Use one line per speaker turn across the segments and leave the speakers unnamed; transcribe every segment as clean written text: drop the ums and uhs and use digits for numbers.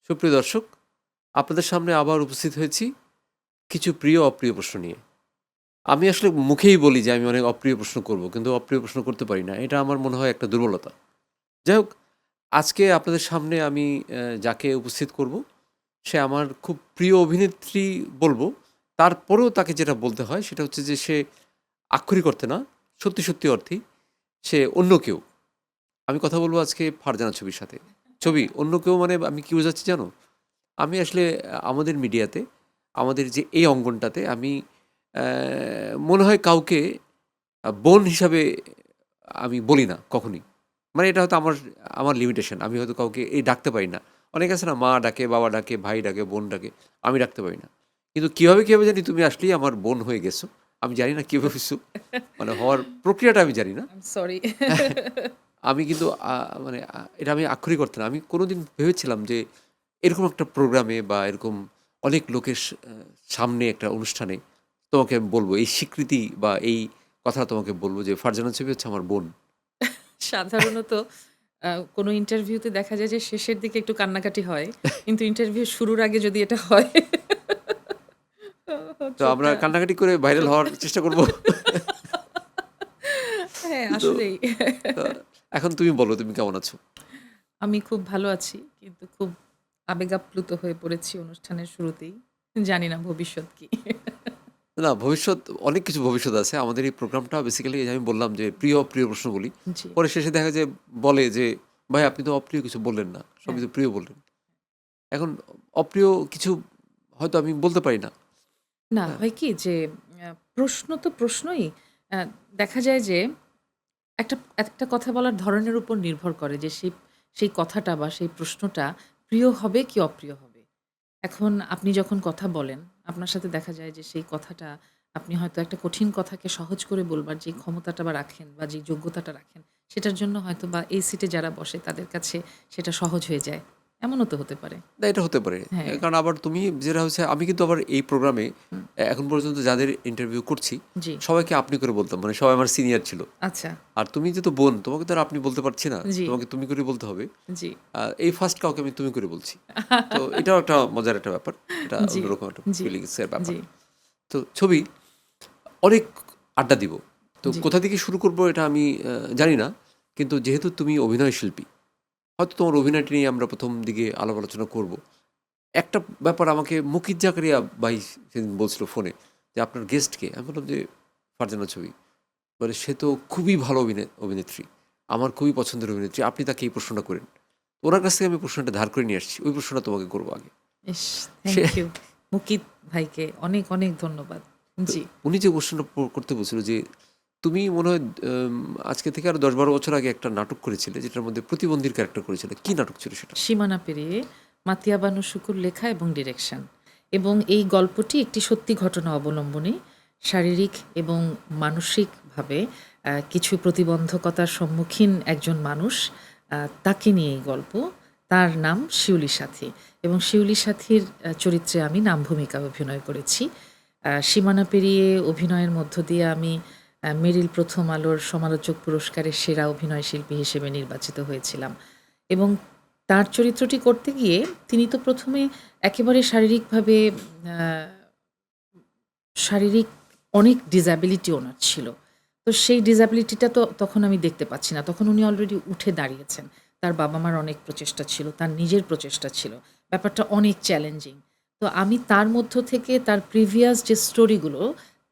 সুপ্রিয় দর্শক, আপনাদের সামনে আবার উপস্থিত হয়েছি কিছু প্রিয় অপ্রিয় প্রশ্ন নিয়ে। আমি আসলে মুখেই বলি যে আমি অনেক অপ্রিয় প্রশ্ন করব, কিন্তু অপ্রিয় প্রশ্ন করতে পারি না। এটা আমার মনে হয় একটা দুর্বলতা। যাই হোক, আজকে আপনাদের সামনে আমি যাকে উপস্থিত করব, সে আমার খুব প্রিয় অভিনেত্রী বলবো। তারপরেও তাকে যেটা বলতে হয় সেটা হচ্ছে যে সে আক্ষরিক অর্থে না, সত্যি, সত্যি অর্থেই সে অন্য কেউ। আমি কথা বলব আজকে ফারজানা ছবির সাথে। ছবি অন্য কেউ মানে আমি কি বোঝাচ্ছি জানো? আমি আসলে আমাদের মিডিয়াতে, আমাদের যে এই অঙ্গনটাতে আমি মনে হয় কাউকে বোন হিসাবে আমি বলি না কখনই। মানে এটা হয়তো আমার আমার লিমিটেশন। আমি হয়তো কাউকে এই ডাকতে পারি না। অনেকে আছে না মা ডাকে, বাবা ডাকে, ভাই ডাকে, বোন ডাকে। আমি ডাকতে পারি না। কিন্তু কীভাবে জানি তুমি আসলেই আমার বোন হয়ে গেছো। আমি জানি না কীভাবে হইছো। মানে হওয়ার প্রক্রিয়াটা আমি জানি না।
I am sorry.
আমি কিন্তু মানে এটা আমি আক্ষরিক অর্থে না। আমি কোনোদিন ভেবেছিলাম যে এরকম একটা প্রোগ্রামে বা এরকম অনেক লোকের সামনে একটা অনুষ্ঠানে তোমাকে আমি বলব, এই স্বীকৃতি বা এই কথা তোমাকে বলব যে ফারজানা ছবি হচ্ছে আমার বোন।
সাধারণত কোনো ইন্টারভিউতে দেখা যায় যে শেষের দিকে একটু কান্নাকাটি হয়। কিন্তু ইন্টারভিউ শুরুর আগে যদি এটা হয়
তো আমরা
চোখটা
কান্নাকাটি করে ভাইরাল
চোখ
হওয়ার চেষ্টা করব।
হ্যাঁ,
তো
আসলেই।
তো এখন তুমি বলো তুমি কেমন আছো?
আমি খুব ভালো আছি। কিন্তু খুব আবেগাপ্লুত হয়ে পড়েছি অনুষ্ঠানের শুরুতেই। জানি না ভবিষ্যৎ কি?
না, ভবিষ্যৎ অনেক কিছু ভবিষ্যৎ আছে। আমাদের এই প্রোগ্রামটা বেসিক্যালি আমি বললাম যে প্রিয় অপ্রিয় প্রশ্নগুলি।
জি,
পরে শেষে দেখা যায় বলে যে, "ভাই আপনি তো অপ্রিয় কিছু বললেন না। সবই
হ্যাঁ।
তো প্রিয় বললেন।" এখন অপ্রিয় কিছু হয়তো আমি বলতে পারি না।
না,
হ্যাঁ,
হয় কি যে প্রশ্ন তো প্রশ্নই। আ দেখা যায় যে একটা একটা কথা বলার ধরনের উপর নির্ভর করে যে সেই কথাটা বা সেই প্রশ্নটা প্রিয় হবে কি অপ্রিয় হবে। এখন আপনি যখন কথা বলেন, আপনার সাথে দেখা যায় যে সেই কথাটা আপনি হয়তো একটা কঠিন কথাকে সহজ করে বলবার যে ক্ষমতাটা বা রাখেন বা যে যোগ্যতাটা রাখেন, সেটার জন্য হয়তো বা এই সিটে যারা বসে তাদের কাছে সেটা সহজ হয়ে যায়। এমনও তো হতে পারে।
না এটা হতে পারে।
হ্যাঁ,
কারণ আবার তুমি যেটা হচ্ছে আমি কিন্তু আবার এই প্রোগ্রামে
হুম,
এখন পর্যন্ত যাদের ইন্টারভিউ করছি,
জি,
সবাইকে আপনি করে বলতাম। মানে সবাই আমার সিনিয়র ছিল।
আচ্ছা,
আর তুমি যেহেতু বোন, তোমাকে তো আর আপনি বলতে পারছি না।
জি,
তোমাকে তুমি করে বলতে হবে।
জি,
এই ফার্স্ট কাউকে আমি তুমি করে বলছি। তো এটাও একটা মজার একটা ব্যাপার। এটা
জি,
অন্যরকম একটা
জি,
ফিলিংস এর ব্যাপার।
জি,
তো ছবি অনেক আড্ডা দিব। তো
জি,
কোথা থেকে শুরু করব এটা আমি জানি না। কিন্তু যেহেতু তুমি অভিনয় শিল্পী, হয়তো তোমার অভিনয়টা নিয়ে আমরা ১ম দিকে আলাপ আলোচনা করব। একটা ব্যাপার আমাকে মুকিত জাকারিয়া ভাই সেদিন বলছিল ফোনে যে, "আপনার গেস্ট কে?" আমি বললাম যে, "ফারজানা ছবি।" বলে, "সে তো খুবই ভালো অভিনেত্রী। আমার খুবই পছন্দের অভিনেত্রী। আপনি তাকে এই প্রশ্নটা করেন।" ওনার কাছ থেকে আমি প্রশ্নটা ধার করে নিয়ে আসছি। ওই প্রশ্নটা তোমাকে করব আগে।
ইস!
সে
থ্যাংক ইউ। মুকিত ভাইকে অনেক, অনেক ধন্যবাদ।
তো
জি,
উনি যে কোয়েশ্চেনটা করতে বলছিল যে, "তুমি মনে হয় আজকে থেকে আরো ১০-১২ বছর আগে একটা নাটক করেছিলে, যেটার মধ্যে প্রতিবন্ধীর ক্যারেক্টার করেছিলে। কি নাটক ছিল সেটা?"
সীমানা পেরিয়ে মাতিয়া বানু শুকুর লেখা এবং ডিরেকশন। এবং এই গল্পটি একটি সত্যি ঘটনা অবলম্বনে শারীরিক এবং মানসিকভাবে কিছু প্রতিবন্ধকতার সম্মুখীন একজন মানুষ, তাকে নিয়ে এই গল্প। তার নাম শিউলি সাথী এবং শিউলি সাথীর চরিত্রে আমি নাম ভূমিকা অভিনয় করেছি। সীমানা পেরিয়ে অভিনয়ের মধ্য দিয়ে আমি মেরিল প্রথম আলোর সমালোচক পুরস্কারের সেরা অভিনয়শিল্পী হিসেবে নির্বাচিত হয়েছিলাম এবং তার চরিত্রটি করতে গিয়ে তিনি তো ১ম এ একেবারে শারীরিকভাবে আ শারীরিক অনেক ডিসএবিলিটি উনার ছিল। তো সেই ডিসএবিলিটিটা তো তখন আমি দেখতে পাচ্ছি না। তখন উনি অলরেডি উঠে দাঁড়িয়েছেন। তার বাবা-মার অনেক প্রচেষ্টা ছিল, তার নিজের প্রচেষ্টা ছিল। ব্যাপারটা অনেক চ্যালেঞ্জিং। তো আমি তার মধ্য থেকে তার প্রিভিয়াস যে স্টোরিগুলো,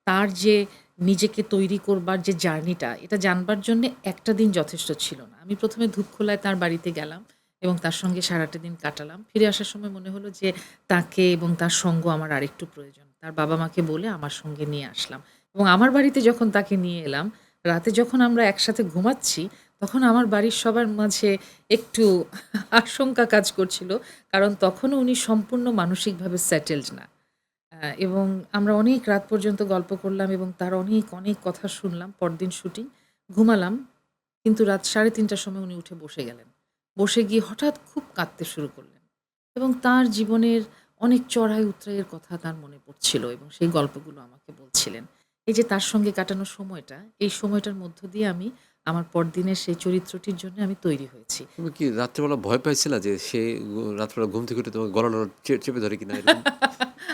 তার যে নিজেকে তৈরি করবার যে জার্নিটা, এটা জানবার জন্যে একটা দিন যথেষ্ট ছিল না। আমি ১ম এ ধূপখোলায় তার বাড়িতে গেলাম এবং তার সঙ্গে সারাটা দিন কাটালাম। ফিরে আসার সময় মনে হলো যে তাকে এবং তার সঙ্গ আমার আরেকটু প্রয়োজন। তার বাবা-মাকে বলে আমার সঙ্গে নিয়ে আসলাম এবং আমার বাড়িতে যখন তাকে নিয়ে এলাম, রাতে যখন আমরা একসাথে ঘুমাচ্ছি, তখন আমার বাড়ির সবার মাঝে একটু আশঙ্কা কাজ করছিল। কারণ তখনও উনি সম্পূর্ণ মানসিকভাবে সেটেলড না। এবং আমরা অনেক রাত পর্যন্ত গল্প করলাম এবং তার অনেক, অনেক কথা শুনলাম। পরদিন শুটিং। ঘুমালাম। কিন্তু রাত ৩:৩০ টার সময় উনি উঠে বসে গেলেন। বসে গিয়ে হঠাৎ খুব কাঁদতে শুরু করলেন। এবং তার জীবনের অনেক চড়াই-উতরাইয়ের কথা তার মনে পড়ছিল এবং সেই গল্পগুলো আমাকে বলছিলেন। এই যে তার সঙ্গে কাটানো সময়টা, এই সময়টার মধ্য দিয়ে আমি আমার পরদিনের সেই চরিত্রটির জন্য আমি তৈরি হয়েছি।
তুমি কি রাত্রেবেলা ভয় পাইছিলা যে সে রাত্রেবেলা ঘুম থেকে উঠে তোমার গলা চেপে ধরে কিনা এরকম?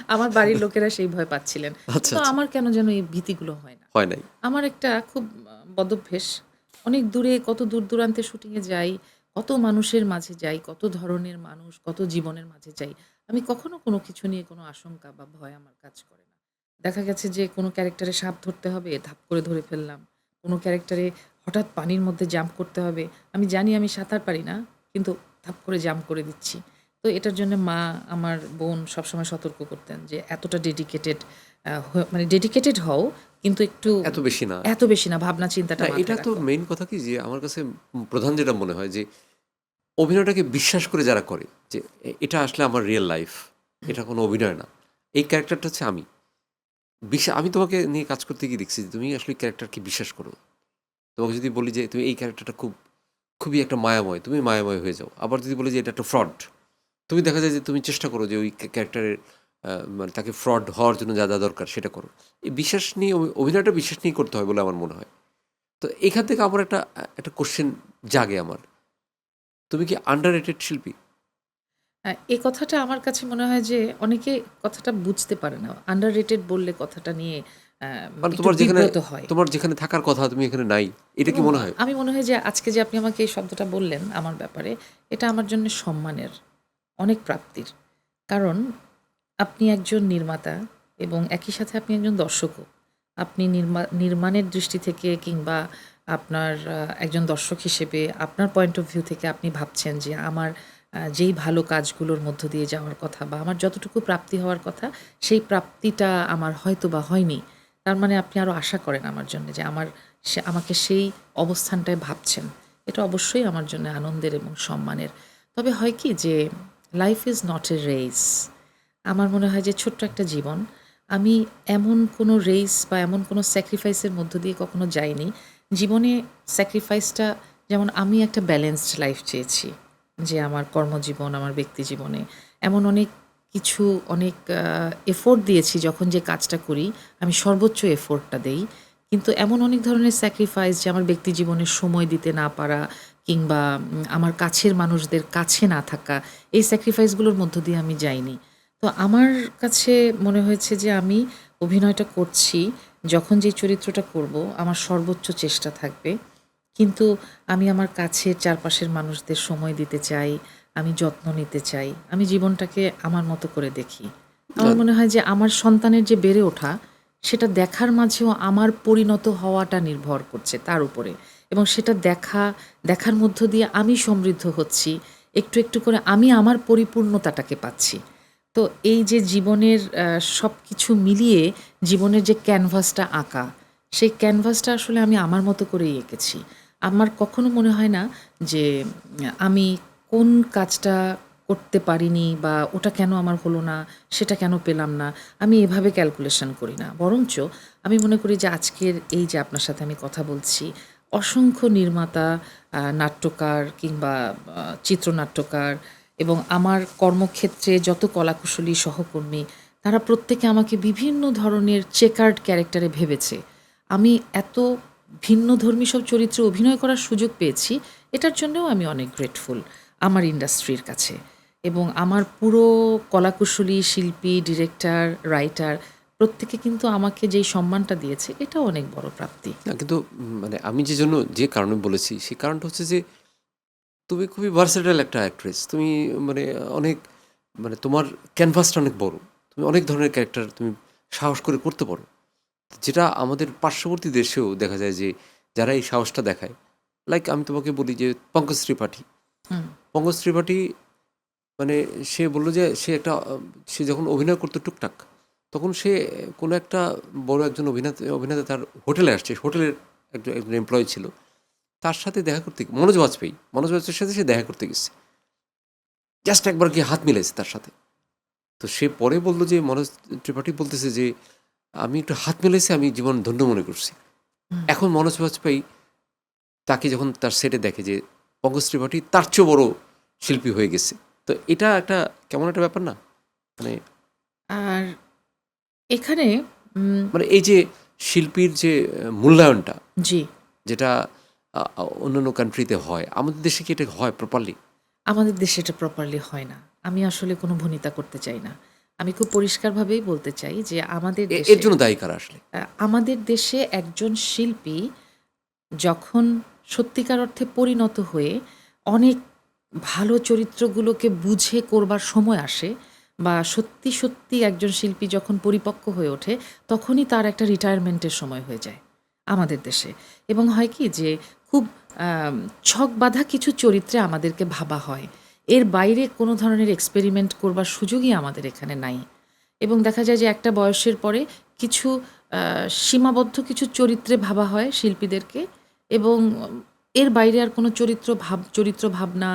আমার বাড়ির লোকেরা সেই ভয় পাচ্ছিলেন।
আচ্ছা,
কিন্তু
আচ্ছা।
আমার কেন যেন এই ভীতিগুলো হয় না।
হয় নাই।
আমার একটা খুব বদভ্যাস। অনেক দূরে কত দূর-দূরান্তে শুটিংয়ে যাই, কত মানুষের মাঝে যাই, কত ধরনের মানুষ, কত জীবনের মাঝে যাই। আমি কখনো কোনো কিছু নিয়ে কোনো আশঙ্কা বা ভয় আমার কাজ করে না। দেখা গেছে যে কোনো ক্যারেক্টারে সাপ ধরতে হবে, ধাপ করে ধরে ফেললাম। কোনো ক্যারেক্টারে হঠাৎ পানির মধ্যে জাম্প করতে হবে। আমি জানি আমি সাঁতার পারি না, কিন্তু ধাপ করে জাম্প করে দিচ্ছি। তো এটার জন্য মা, আমার বোন সবসময় সতর্ক করতেন যে, "এতটা ডেডিকেটেড মানে ডেডিকেটেড হও, কিন্তু একটু
এত বেশি না।
এত বেশি না, ভাবনা চিন্তাটা
না, এটা
মাথায়
তো
রাখো।"
মেইন কথা কি যে আমার কাছে প্রধান যেটা মনে হয় যে অভিনয়টাকে বিশ্বাস করে যারা করে যে এটা আসলে আমার রিয়েল লাইফ, এটা কোনো অভিনয় না। এই ক্যারেক্টারটা হচ্ছে আমি। আমি তোমাকে নিয়ে কাজ করতে গিয়ে দেখছি যে তুমি আসলে ক্যারেক্টারকে বিশ্বাস করো। তোমাকে যদি বলি যে তুমি এই ক্যারেক্টারটা খুবই একটা মায়াময়, তুমি মায়াময় হয়ে যাও। আবার যদি বলি যে এটা একটা ফ্রড, তুমি দেখা যায় যে তুমি চেষ্টা করো যে ওই ক্যারেক্টারের মানে তাকে ফ্রড হওয়ার জন্য যা দরকার সেটা করো। এই বিশ্বাস নিয়ে অভিনয়টা বিশ্বাস নিয়ে করতে হয় বলে আমার মনে হয়। তো এখান থেকে আমার একটা কোশ্চেন জাগে আমার। তুমি কি আন্ডাররেটেড শিল্পী?
এই কথাটা আমার কাছে মনে হয় যে অনেকে কথাটা বুঝতে পারে না। আন্ডাররেটেড বললে কথাটা নিয়ে
মানে
একটু বিব্রত হয়।
তোমার যেখানে থাকার কথা তুমি এখানে নাই। এটা কি
এবং
মনে হয়?
আমি মনে হয় যে আজকে যে আপনি আমাকে এই শব্দটা বললেন আমার ব্যাপারে, এটা আমার জন্য সম্মানের, অনেক প্রাপ্তির। কারণ আপনি একজন নির্মাতা এবং একই সাথে আপনি একজন দর্শকও। আপনি নির্মাণের দৃষ্টি থেকে কিংবা আপনার একজন দর্শক হিসেবে আপনার পয়েন্ট অফ ভিউ থেকে আপনি ভাবছেন যে আমার যেই ভালো কাজগুলোর মধ্য দিয়ে যাওয়ার কথা বা আমার যতটুকু প্রাপ্তি হওয়ার কথা, সেই প্রাপ্তিটা আমার হয়তোবা হয়নি। তার মানে আপনি আরও আশা করেন আমার জন্য যে আমাকে সেই অবস্থানটায় ভাবছেন। এটা অবশ্যই আমার জন্য আনন্দের এবং সম্মানের। তবে হয় কি যে life is not a race. আমার মনে হয় যে ছোট্ট একটা জীবন। আমি এমন কোনো রেস বা এমন কোনো স্যাক্রিফাইসের মধ্য দিয়ে কখনো যাইনি। জীবনে স্যাক্রিফাইসটা, যেমন আমি একটা ব্যালেন্সড লাইফ চেয়েছি। যে আমার কর্মজীবন, আমার ব্যক্তিজীবনে এমন অনেক কিছু, অনেক এফোর্ট দিয়েছি যখন যে কাজটা করি, আমি সর্বোচ্চ এফোর্টটা দেই। কিন্তু এমন অনেক ধরনের স্যাক্রিফাইস যে আমার ব্যক্তিজীবনে সময় দিতে না পারা কিংবা আমার কাছের মানুষদের কাছে না থাকা, এই স্যাক্রিফাইসগুলোর মধ্য দিয়ে আমি যাইনি। তো আমার কাছে মনে হয়েছে যে আমি অভিনয়টা করছি, যখন যে চরিত্রটা করব আমার সর্বোচ্চ চেষ্টা থাকবে। কিন্তু আমি আমার কাছের চারপাশের মানুষদের সময় দিতে চাই, আমি যত্ন নিতে চাই। আমি জীবনটাকে আমার মতো করে দেখি।
না,
আমার মনে হয় যে আমার সন্তানের যে বেড়ে ওঠা, সেটা দেখার মাঝেও আমার পরিণত হওয়াটা নির্ভর করছে তার উপরে। এবং সেটা দেখার মধ্য দিয়ে আমি সমৃদ্ধ হচ্ছি। একটু, একটু করে আমি আমার পরিপূর্ণতাটাকে পাচ্ছি। তো এই যে জীবনের সবকিছু মিলিয়ে জীবনের যে ক্যানভাসটা আঁকা, সেই ক্যানভাসটা আসলে আমি আমার মতো করেই এঁকেছি। আমার কখনো মনে হয় না যে আমি কোন কাজটা করতে পারিনি বা ওটা কেন আমার হলো না, সেটা কেন পেলাম না। আমি এভাবে ক্যালকুলেশন করি না। বরঞ্চ আমি মনে করি যে আজকের এই যে আপনার সাথে আমি কথা বলছি, অসংখ্য নির্মাতা, নাট্যকার কিংবা চিত্রনাট্যকার এবং আমার কর্মক্ষেত্রে যত কলাকুশলী সহকর্মী, তারা প্রত্যেকে আমাকে বিভিন্ন ধরনের চেকার্ড ক্যারেক্টারে ভেবেছে। আমি এত ভিন্নধর্মী সব চরিত্রে অভিনয় করার সুযোগ পেয়েছি, এটার জন্যও আমি অনেক গ্রেটফুল আমার ইন্ডাস্ট্রির কাছে। এবং আমার পুরো কলাকুশলী, শিল্পী, ডিরেক্টর, রাইটার প্রত্যেকে কিন্তু আমাকে যেই সম্মানটা দিয়েছে, এটাও অনেক বড় প্রাপ্তি।
না, কিন্তু মানে আমি যে কারণে বলেছি সেই কারণটা হচ্ছে যে তুমি খুবই ভার্সেটাইল একটা অ্যাক্ট্রেস। তুমি মানে অনেক মানে তোমার ক্যানভাসটা অনেক বড়। তুমি অনেক ধরনের ক্যারেক্টার তুমি সাহস করে করতে পারো। যেটা আমাদের পার্শ্ববর্তী দেশেও দেখা যায় যে যারা এই সাহসটা দেখায়, লাইক আমি তোমাকে বলি যে পঙ্কজ ত্রিপাঠী।
হুম,
পঙ্কজ ত্রিপাঠী মানে সে বলল যে সে যখন অভিনয় করতো টুকটাক, তখন সে কোনো একটা বড় একজন অভিনেতা তার হোটেলে আসছে। হোটেলের একজন এমপ্লয়ি ছিল। তার সাথে দেখা করতে মনোজ বাজপেয়ীর সাথে সে দেখা করতে গেছে। জাস্ট একবার গিয়ে হাত মিলাইছে তার সাথে। তো সে পরে বলল যে মনোজ ত্রিপাঠী বলতেছে যে, "আমি একটু হাত মিলাইছি, আমি জীবন ধন্য মনে করছি।"
হুম।
এখন মনোজ বাজপেয়ী তাকে যখন তার সেটে দেখে যে পঙ্কজ ত্রিপাঠী তার চেয়েও বড় শিল্পী হয়ে গেছে। তো এটা একটা কেমন একটা ব্যাপার না? মানে
আর এখানে উম
মানে এই যে শিল্পীর যে মূল্যায়নটা,
জি।
যেটা অন্যান্য কান্ট্রিতে হয়, আমাদের দেশে কি এটা হয় প্রপারলি?
আমাদের দেশে এটা প্রপারলি হয় না। আমি আসলে কোনো ভনিতা করতে চাই না। আমি খুব পরিষ্কারভাবেই বলতে চাই যে আমাদের
এর
দেশে
জন্য দায়ী কারা আসলে?
আমাদের দেশে একজন শিল্পী যখন সত্যিকার অর্থে পরিণত হয়ে অনেক ভালো চরিত্রগুলোকে বুঝে করবার সময় আসে বা সত্যি, সত্যি একজন শিল্পী যখন পরিপক্ক হয়ে ওঠে, তখনই তার একটা রিটায়ারমেন্টের সময় হয়ে যায় আমাদের দেশে। এবং হয় কি যে খুব ছকবাঁধা কিছু চরিত্রে আমাদেরকে ভাবা হয়। এর বাইরে কোনো ধরনের এক্সপেরিমেন্ট করবার সুযোগই আমাদের এখানে নাই। এবং দেখা যায় যে একটা বয়সের পরে কিছু সীমাবদ্ধ কিছু চরিত্রে ভাবা হয় শিল্পীদেরকে এবং এর বাইরে আর কোনো চরিত্র ভাবনা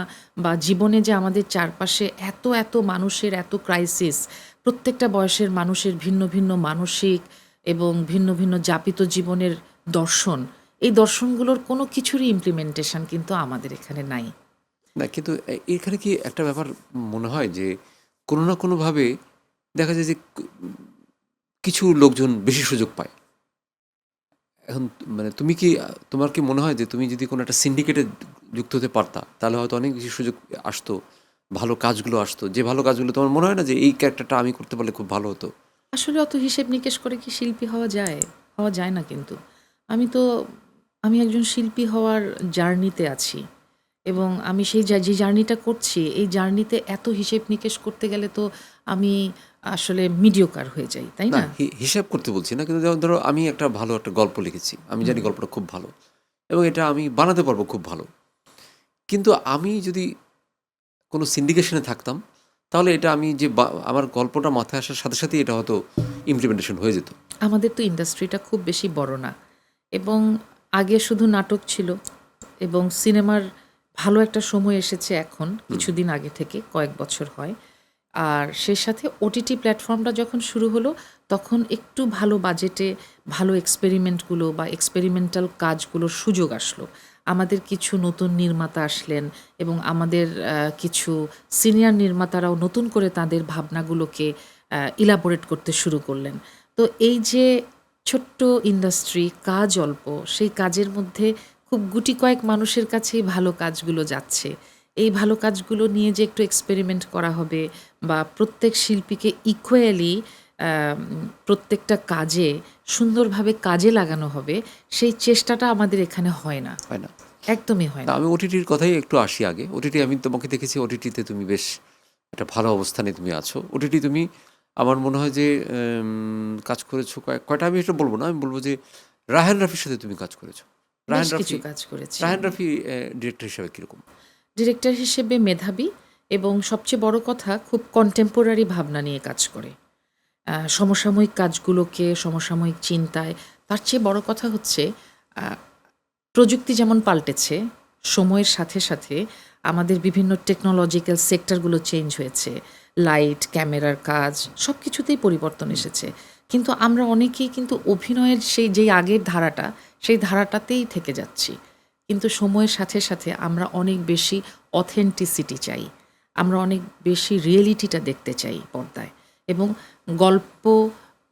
বা জীবনে যে আমাদের চারপাশে এত এত মানুষের এত ক্রাইসিস, প্রত্যেকটা বয়সের মানুষের ভিন্ন ভিন্ন মানসিক এবং ভিন্ন ভিন্ন যাপিত জীবনের দর্শন, এই দর্শনগুলোর কোনো কিছুরই ইমপ্লিমেন্টেশন কিন্তু আমাদের এখানে নাই।
না কিন্তু এখানে কি একটা ব্যাপার মনে হয় যে কোনো না কোনোভাবে দেখা যায় যে কিছু লোকজন বেশি সুযোগ পায়। এখন মানে তুমি কি তোমার কি মনে হয় যে তুমি যদি কোনো একটা সিন্ডিকেটে যুক্ত হতে পারতা, তাহলে হয়তো অনেক বেশি সুযোগ আসতো, ভালো কাজগুলো আসতো? যে ভালো কাজগুলো তোমার মনে হয় না যে এই ক্যারেক্টারটা আমি করতে পারলে খুব ভালো হতো?
আসলে অত হিসেব নিকেশ করে কি শিল্পী হওয়া যায়? হওয়া যায় না কিন্তু। আমি তো আমি একজন শিল্পী হওয়ার জার্নিতে আছি এবং আমি সেই যে জার্নিটা করছি, এই জার্নিতে এত হিসেব নিকেশ করতে গেলে তো আমি আসলে মিডিওকার হয়ে যাই, তাই
না
না?
হিসাব করতে বলছি না, কিন্তু যেমন ধরো আমি একটা ভালো একটা গল্প লিখেছি, আমি জানি গল্পটা খুব ভালো এবং এটা আমি বানাতে পারবো খুব ভালো, কিন্তু আমি যদি কোনো সিন্ডিকেশনে থাকতাম, তাহলে এটা আমি যে আমার গল্পটা মাথায় আসার সাথে সাথেই এটা হয়তো ইমপ্লিমেন্টেশন হয়ে যেত।
আমাদের তো ইন্ডাস্ট্রিটা খুব বেশি বড় না এবং আগে শুধু নাটক ছিল এবং সিনেমার ভালো একটা সময় এসেছে এখন কিছুদিন আগে থেকে কয়েক বছর হয়। আর সেই সাথে ওটিটি প্ল্যাটফর্মটা যখন শুরু হলো তখন একটু ভালো বাজেটে ভালো এক্সপেরিমেন্টগুলো বা এক্সপেরিমেন্টাল কাজগুলোর সুযোগ আসলো। আমাদের কিছু নতুন নির্মাতা আসলেন এবং আমাদের কিছু সিনিয়র নির্মাতারাও নতুন করে তাদের ভাবনাগুলোকে ইলাবোরেট করতে শুরু করলেন। তো এই যে ছোট্ট ইন্ডাস্ট্রি, কাজ অল্প, সেই কাজের মধ্যে খুব গুটি কয়েক মানুষের কাছেই ভালো কাজগুলো যাচ্ছে। এই ভালো কাজগুলো নিয়ে যে একটু এক্সপেরিমেন্ট করা হবে বা প্রত্যেক শিল্পীকে ইকুয়ালি প্রত্যেকটা কাজে সুন্দরভাবে কাজে লাগানো হবে, সেই চেষ্টাটা আমাদের এখানে হয় না।
হয় না?
একদমই হয়
না,
না।
আমি ওটিটির কথাই একটু আসি আগে। ওটিটি আমি তোমাকে দেখেছি, ওটিটিতে তুমি বেশ একটা ভালো অবস্থানে তুমি আছো। ওটিটি তুমি আমার মনে হয় যে কাজ করেছো কয়টা আমি এটা বলব না। আমি বলব যে রায়হান রাফির সাথে তুমি কাজ করেছো।
বেশ
রায়হান
কিছু
রাফি
কাজ করেছি
রায়হান
আমি।
রাফি ডিরেক্টর হিসেবে কিরকম?
ডিরেক্টর হিসেবে মেধাবী এবং সবচেয়ে বড় কথা খুব কন্টেম্পোরারি ভাবনা নিয়ে কাজ করে। সমসাময়িক কাজগুলোকে সমসাময়িক চিন্তায়, তার চেয়ে বড় কথা হচ্ছে আ প্রযুক্তি যেমন পাল্টেছে, সময়ের সাথে সাথে আমাদের বিভিন্ন টেকনোলজিক্যাল সেক্টরগুলো চেঞ্জ হয়েছে। লাইট, ক্যামেরার কাজ সবকিছুতেই পরিবর্তন এসেছে। কিন্তু আমরা অনেকেই কিন্তু অভিনয়ের সেই যেই আগের ধারাটা, সেই ধারাটাতেই থেকে যাচ্ছি। কিন্তু সময়ের সাথে সাথে আমরা অনেক বেশি অথেন্টিসিটি চাই। আমরা অনেক বেশি রিয়েলিটিটা দেখতে চাই পর্দায় এবং গল্প,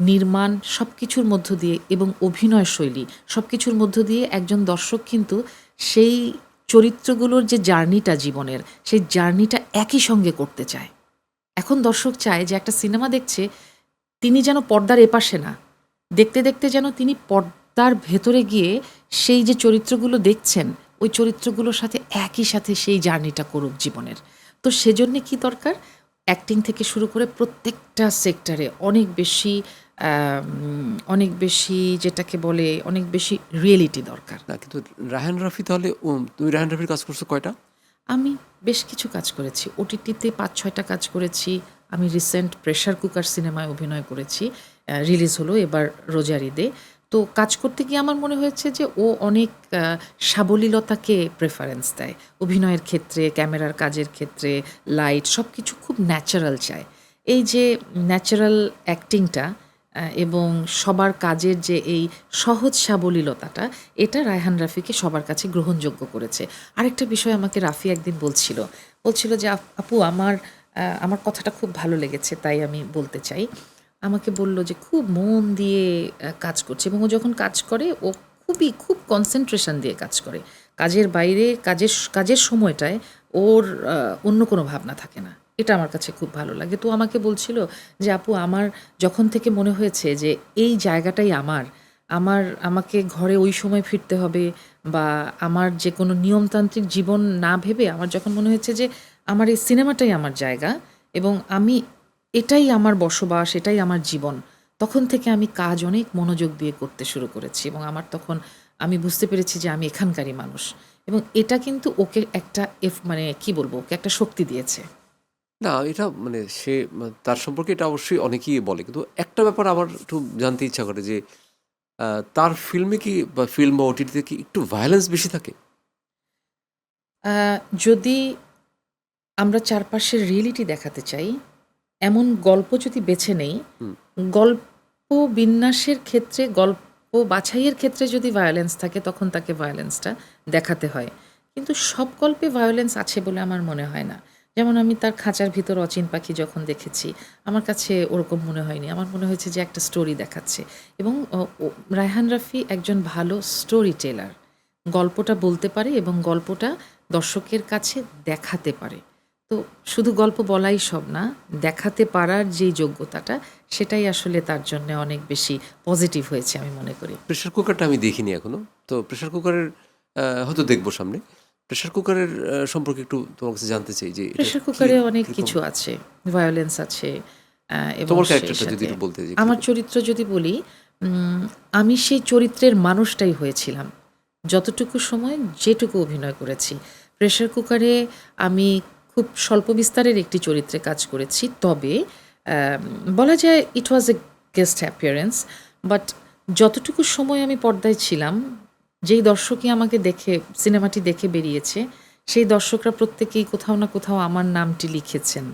নির্মাণ সবকিছুর মধ্য দিয়ে এবং অভিনয় শৈলী সবকিছুর মধ্য দিয়ে একজন দর্শক কিন্তু সেই চরিত্রগুলোর যে জার্নিটা জীবনের, সেই জার্নিটা একই সঙ্গে করতে চায়। এখন দর্শক চায় যে একটা সিনেমা দেখছে, তিনি যেন পর্দার এপাশে না। দেখতে, দেখতে যেন তিনি পর্দার ভেতরে গিয়ে সেই যে চরিত্রগুলো দেখছেন, ওই চরিত্রগুলোর সাথে একই সাথে সেই জার্নিটা করুক জীবনের। তো সেজন্যে কি দরকার? অ্যাক্টিং থেকে শুরু করে প্রত্যেকটা সেক্টরে অনেক বেশি যেটাকে বলে অনেক বেশি রিয়েলিটি দরকার।
না কিন্তু রায়হান রাফি তাহলে তুমি রায়হান রাফির কাজ করছো কয়টা?
আমি বেশ কিছু কাজ করেছি। ওটিটিতে ৫-৬টা কাজ করেছি। আমি রিসেন্ট প্রেশার কুকার সিনেমায় অভিনয় করেছি। রিলিজ হলো এবার রোজার ঈদে। তো কাজ করতে গিয়ে আমার মনে হয়েছে যে ও অনেক সাবলীলতাকে প্রেফারেন্স দেয়। অভিনয়ের ক্ষেত্রে, ক্যামেরার কাজের ক্ষেত্রে, লাইট সবকিছু খুব ন্যাচারাল চায়। এই যে ন্যাচারাল অ্যাক্টিংটা এবং সবার কাজের যে এই সহজ সাবলীলতাটা, এটা রায়হান রাফিকে সবার কাছে গ্রহণযোগ্য করেছে। আরেকটা বিষয় আমাকে রাফি একদিন বলছিল যে, আপু আমার কথাটা খুব ভালো লেগেছে তাই আমি বলতে চাই।" আমাকে বলল যে খুব মন দিয়ে কাজ করছে এবং ও যখন কাজ করে ও খুব কনসেনট্রেশন দিয়ে কাজ করে। কাজের বাইরে কাজের সময়টায় ওর অন্য কোনো ভাবনা থাকে না। এটা আমার কাছে খুব ভালো লাগে। তো আমাকে বলছিল যে, "আপু, আমার যখন থেকে মনে হয়েছে যে এই জায়গাটাই আমাকে ঘরে ওই সময় ফিরতে হবে বা আমার যে কোনো নিয়মতান্ত্রিক জীবন না ভেবে আমার যখন মনে হয়েছে যে আমার এই সিনেমাটাই আমার জায়গা এবং এটাই আমার বসবাস, এটাই আমার জীবন, তখন থেকে আমি কাজ অনেক মনোযোগ দিয়ে করতে শুরু করেছি এবং আমার তখন আমি বুঝতে পেরেছি যে আমি এখানকারই মানুষ এবং এটা কিন্তু ওকে একটা মানে কি বলবো, ওকে একটা শক্তি দিয়েছে।"
না, এটা মানে সে তার সম্পর্কে এটা অবশ্যই অনেকেই বলে। কিন্তু একটা ব্যাপার আমার একটু জানতে ইচ্ছা করে যে তার ফিল্মে কি বা ফিল্ম বা ওটিটিতে কি একটু ভায়োলেন্স বেশি থাকে?
যদি আমরা চারপাশের রিয়েলিটি দেখাতে চাই, এমন গল্প যদি বেছে নেই,
হুম।
গল্প বিন্যাসের ক্ষেত্রে, গল্প বাছাইয়ের ক্ষেত্রে যদি ভায়োলেন্স থাকে তখন তাকে ভায়োলেন্সটা দেখাতে হয়। কিন্তু সব গল্পে ভায়োলেন্স আছে বলে আমার মনে হয় না। যেমন আমি তার খাঁচার ভিতর অচিন পাখি যখন দেখেছি, আমার কাছে ওরকম মনে হয়নি। আমার মনে হয়েছে যে একটা স্টোরি দেখাচ্ছে এবং রায়হান রাফি একজন ভালো স্টোরি টেলার। গল্পটা বলতে পারে এবং গল্পটা দর্শকের কাছে দেখাতে পারে। তো শুধু গল্প বলাই সব না, দেখাতে পারার যেই যোগ্যতাটা, সেটাই আসলে তার জন্যে অনেক বেশি পজিটিভ হয়েছে আমি মনে করি।
প্রেশার কুকারটা আমি দেখিনি এখনো। তো প্রেশার কুকারের হয়তো দেখব সামনে। প্রেশার কুকারের সম্পর্কে একটু তোমার কাছে জানতে চাই যে এটা
প্রেশার
কি
কুকারে অনেক
কিরকম?
কিছু আছে, ভায়োলেন্স আছে এবং
তোমার
সেই
ক্যারেক্টারটা যদি
সাথে
একটু বলতে যে
আমার
কিরকম?
চরিত্র যদি বলি, আমি সেই চরিত্রের মানুষটাই হয়েছিলাম। যতটুকু সময় যেটুকু অভিনয় করেছি। প্রেশার কুকারে আমি খুব স্বল্প বিস্তারের একটি চরিত্রে কাজ করেছি। তবে বলা যায় ইট ওয়াজ এ গেস্ট অ্যাপিয়ারেন্স। বাট যতটুকু সময় আমি পর্দায় ছিলাম, যেই দর্শকই আমাকে দেখে সিনেমাটি দেখে বেরিয়েছে, সেই দর্শকরা প্রত্যেকেই কোথাও না কোথাও আমার নামটি লিখেছেন।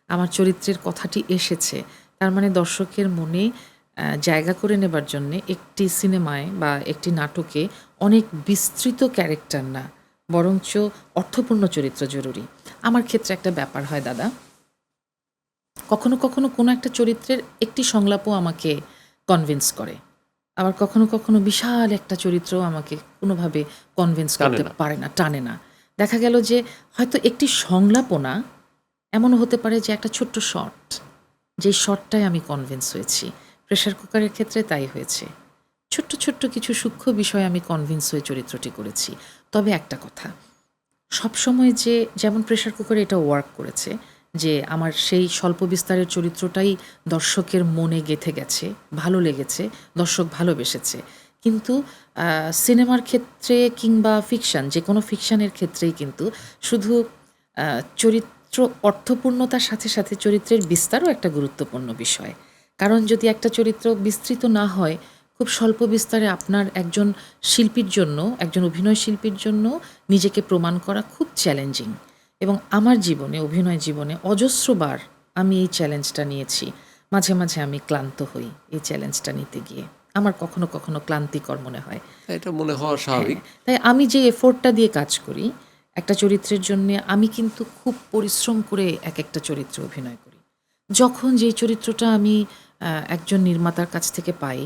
আমার চরিত্রের কথাটি এসেছে। তার মানে দর্শকের মনে জায়গা করে নেবার জন্যে একটি সিনেমায় বা একটি নাটকে অনেক বিস্তৃত ক্যারেক্টার না, বরঞ্চ অর্থপূর্ণ চরিত্র জরুরি। আমার ক্ষেত্রে একটা ব্যাপার হয় দাদা, কখনো, কখনো কোনো একটা চরিত্রের একটি সংলাপও আমাকে কনভিন্স করে। আবার কখনো, কখনো বিশাল একটা চরিত্রও আমাকে কোনোভাবে কনভিন্স
টানে
করতে
না।
পারে না, টানে না। দেখা গেল যে হয়তো একটি সংলাপও না, এমনও হতে পারে যে একটা ছোট্ট শর্ট, যেই শর্টটায় আমি কনভিন্স হয়েছি। প্রেশার কুকারের ক্ষেত্রে তাই হয়েছে। ছোট্ট, ছোট্ট কিছু সূক্ষ্ম বিষয়ে আমি কনভিন্স হয়ে চরিত্রটি করেছি। তবে একটা কথা, সবসময় যে যেমন প্রেশার কুকারে এটা ওয়ার্ক করেছে যে আমার সেই স্বল্প বিস্তারের চরিত্রটাই দর্শকের মনে গেঁথে গেছে, ভালো লেগেছে, দর্শক ভালোবেসেছে। কিন্তু সিনেমার ক্ষেত্রে কিংবা ফিকশন, যেকোনো ফিকশনের ক্ষেত্রেই কিন্তু শুধু চরিত্র অর্থপূর্ণতার সাথে, সাথে চরিত্রের বিস্তারও একটা গুরুত্বপূর্ণ বিষয়। কারণ যদি একটা চরিত্র বিস্তৃত না হয়, খুব স্বল্প বিস্তারে আপনার একজন শিল্পীর জন্য, একজন অভিনয় শিল্পীর জন্য নিজেকে প্রমাণ করা খুব চ্যালেঞ্জিং এবং আমার জীবনে, অভিনয় জীবনে অজস্রবার আমি এই চ্যালেঞ্জটা নিয়েছি। মাঝে, মাঝে আমি ক্লান্ত হই এই চ্যালেঞ্জটা নিতে গিয়ে। আমার কখনো, কখনো ক্লান্তিকর মনে হয়।
এটা মনে হওয়া
হ্যাঁ,
স্বাভাবিক।
তাই আমি যে এফোর্টটা দিয়ে কাজ করি, একটা চরিত্রের জন্যে আমি কিন্তু খুব পরিশ্রম করে একেকটা চরিত্রে অভিনয় করি। যখন যেই চরিত্রটা আমি একজন নির্মাতার কাছ থেকে পাই,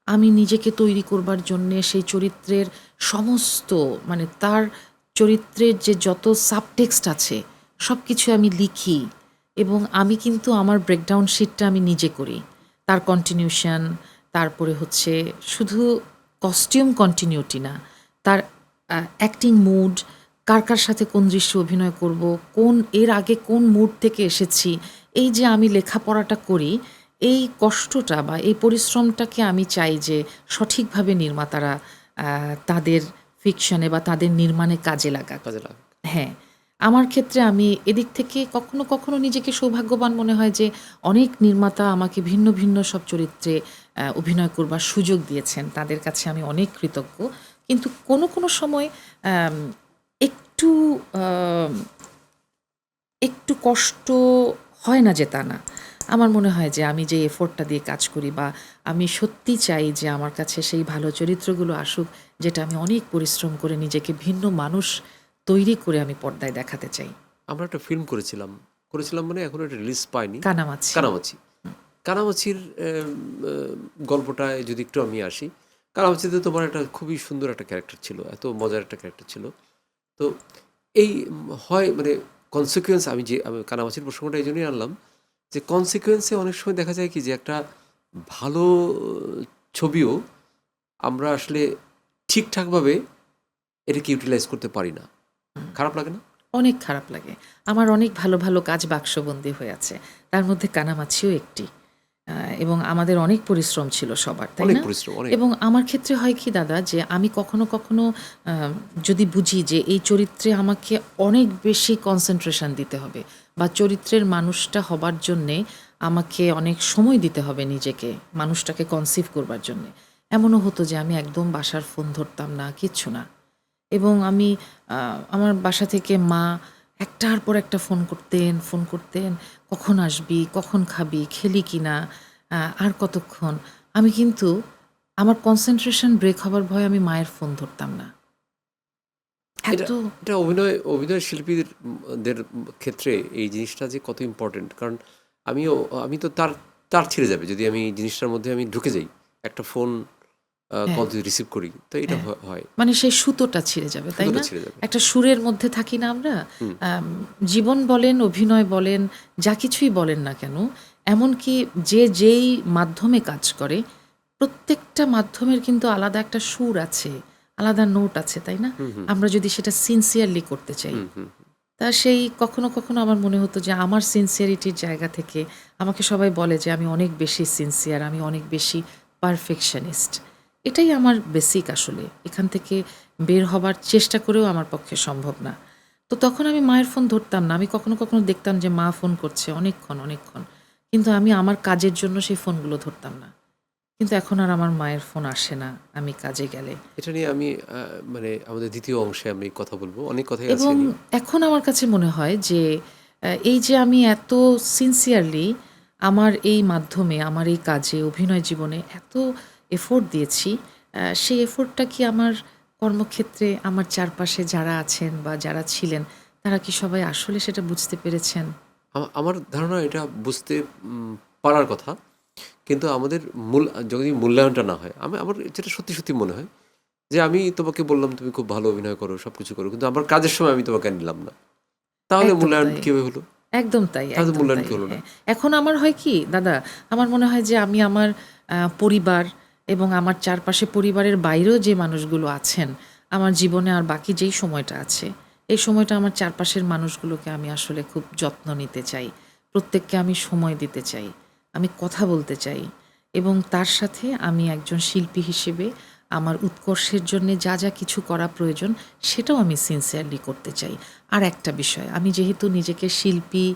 আমি নিজেকে তৈরি করবার জন্যে সেই চরিত্রের সমস্ত, মানে তার চরিত্রের যে যত সাবটেক্সট আছে, সবকিছু আমি লিখি এবং আমি কিন্তু আমার ব্রেকডাউন শিটটা আমি নিজে করি। তার কন্টিনিউশন, তারপরে হচ্ছে শুধু কস্টিউম কন্টিনিউটি না, তার অ্যাক্টিং মুড, কার সাথে কোন দৃশ্যে অভিনয় করব, এর আগে কোন মুড থেকে এসেছি। এই যে আমি লেখাপড়াটা করি, এই কষ্টটা বা এই পরিশ্রমটাকে আমি চাই যে সঠিকভাবে নির্মাতারা তাদের ফিকশনে বা তাদের নির্মাণে কাজে লাগাক।
কাজে লাগে।
হ্যাঁ, আমার ক্ষেত্রে আমি এদিক থেকে কখনো, কখনো নিজেকে সৌভাগ্যবান মনে হয় যে অনেক নির্মাতা আমাকে ভিন্ন, ভিন্ন সব চরিত্রে অভিনয় করবার সুযোগ দিয়েছেন। তাদের কাছে আমি অনেক কৃতজ্ঞ। কিন্তু কোনো, কোনো সময় আম একটু আম একটু কষ্ট হয় না যে তা না। আমার মনে হয় যে আমি যে এফোর্টটা দিয়ে কাজ করি বা আমি সত্যি চাই যে আমার কাছে সেই ভালো চরিত্রগুলো আসুক, যেটা আমি অনেক পরিশ্রম করে নিজেকে ভিন্ন মানুষ তৈরি করে আমি পর্দায় দেখাতে চাই।
আমরা একটা ফিল্ম করেছিলাম। করেছিলাম মানে এখনো এটা রিলিজ পায়নি।
কানামাছি।
কানামাছি। কানামাছির গল্পটায় যদি একটু আমি আসি। কানামাছিতে তোমার একটা খুবই সুন্দর একটা ক্যারেক্টার ছিল, এত মজার একটা ক্যারেক্টার ছিল। তো এই হয় মানে কনসিকুয়েন্স, আমি কানামাছির প্রসঙ্গটা এই জন্যই আনলাম যে কনসিকুয়েন্সে অনেক সময় দেখা যায় কি যে একটা ভালো ছবিও আমরা আসলে ঠিকঠাকভাবে এটাকে ইউটিলাইজ করতে পারি না। খারাপ লাগে না?
অনেক খারাপ লাগে। আমার অনেক ভালো, ভালো কাজ বাক্সবন্দী হয়ে আছে। তার মধ্যে কানামাছিও একটি। এবং আমাদের অনেক পরিশ্রম ছিল সবার, তাই
অনেক
না?
পরিশ্রম, অনেক।
এবং আমার ক্ষেত্রে হয় কি দাদা, যে আমি কখনো, কখনো আ যদি বুঝি যে এই চরিত্রে আমাকে অনেক বেশি কনসেনট্রেশন দিতে হবে বা চরিত্রের মানুষটা হবার জন্যে আমাকে অনেক সময় দিতে হবে নিজেকে, মানুষটাকে কনসিভ করবার জন্যে। এমনও হতো যে আমি একদম বাসার ফোন ধরতাম না, কিচ্ছু না। এবং আমি আমার বাসা থেকে মা একটার পর একটা ফোন করতেন, "কখন আসবি? কখন খাবি? খেলি কিনা? আর কতক্ষণ?" আমি কিন্তু আমার কনসেনট্রেশন ব্রেক হবার ভয়ে আমি মায়ের ফোন ধরতাম না।
এটা
এত
এটা অভিনয় শিল্পীদের ক্ষেত্রে এই জিনিসটা যে কত ইম্পর্টেন্ট, কারণ আমিও আমি তো তার ছিঁড়ে যাবে যদি আমি এই জিনিসটার মধ্যে আমি ঢুকে যাই, একটা ফোন
হ্যাঁ,
কল যদি রিসিভ করি, তো এটা
হ্যাঁ।
হয়,
মানে সেই সুতোটা ছিঁড়ে যাবে, তাই
সুতোটা
না?
ছিঁড়ে যাবে।
একটা সুরের মধ্যে থাকি না আমরা? জীবন বলেন, অভিনয় বলেন, যা কিছুই বলেন না কেন, এমনকি যেই মাধ্যমে কাজ করে, প্রত্যেকটা মাধ্যমের কিন্তু আলাদা একটা সুর আছে, আলাদা নোট আছে, তাই না? আমরা যদি সেটা সিনসিয়ারলি করতে চাই। তা সেই কখনো, কখনো আমার মনে হতো যে আমার সিনসিয়ারিটির জায়গা থেকে আমাকে সবাই বলে যে আমি অনেক বেশি সিনসিয়ার, আমি অনেক বেশি পারফেকশনিস্ট। এটাই আমার বেসিক আসলে। এখান থেকে বের হবার চেষ্টা করেও আমার পক্ষে সম্ভব না। তো তখন আমি মায়ের ফোন ধরতাম না। আমি কখনো, কখনো দেখতাম যে মা ফোন করছে অনেকক্ষণ, অনেকক্ষণ। কিন্তু আমি আমার কাজের জন্য সেই ফোনগুলো ধরতাম না। কিন্তু এখন আর আমার মায়ের ফোন আসে না আমি কাজে গেলে।
এটা নিয়ে আমি মানে আমাদের দ্বিতীয় অংশে আমি কথা বলবো, অনেক কথাই আছে
এবং
এ নিয়ে।
এখন আমার কাছে মনে হয় যে এই যে আমি এত সিনসিয়ারলি আমার এই মাধ্যমে, আমার এই কাজে, অভিনয় জীবনে এত এফোর্ট দিয়েছি, সেই এফোর্টটা কি আমার কর্মক্ষেত্রে আমার চারপাশে যারা আছেন বা যারা ছিলেন, তারা কি সবাই আসলে সেটা বুঝতে পেরেছেন?
আমার ধারণা এটা বুঝতে পারার কথা, কিন্তু আমাদের মূল যদি মূল্যায়নটা না হয়, আমার যেটা সত্যি সত্যি মনে হয় যে আমি তোমাকে বললাম তুমি খুব ভালো অভিনয় করো, সব কিছু করো, কিন্তু আমার কাজের সময় আমি তোমাকে আর নিলাম না, তাহলে
একদম
মূল্যায়ন
তাই।
কীভাবে হলো?
একদম তাই,
তাহলে তো
একদম
মূল্যায়ন
তাই।
কি হলো না?
হ্যাঁ। এখন আমার হয় কি দাদা, আমার মনে হয় যে আমি আমার পরিবার এবং আমার চারপাশে পরিবারের বাইরেও যে মানুষগুলো আছেন, আমার জীবনে আর বাকি যেই সময়টা আছে, এই সময়টা আমার চারপাশের মানুষগুলোকে আমি আসলে খুব যত্ন নিতে চাই। প্রত্যেককে আমি সময় দিতে চাই। আমি কথা বলতে চাই এবং তার সাথে আমি একজন শিল্পী হিসেবে আমার উৎকর্ষের জন্যে যা, যা কিছু করা প্রয়োজন সেটাও আমি সিনসিয়ারলি করতে চাই। আর একটা বিষয়, আমি যেহেতু নিজেকে শিল্পী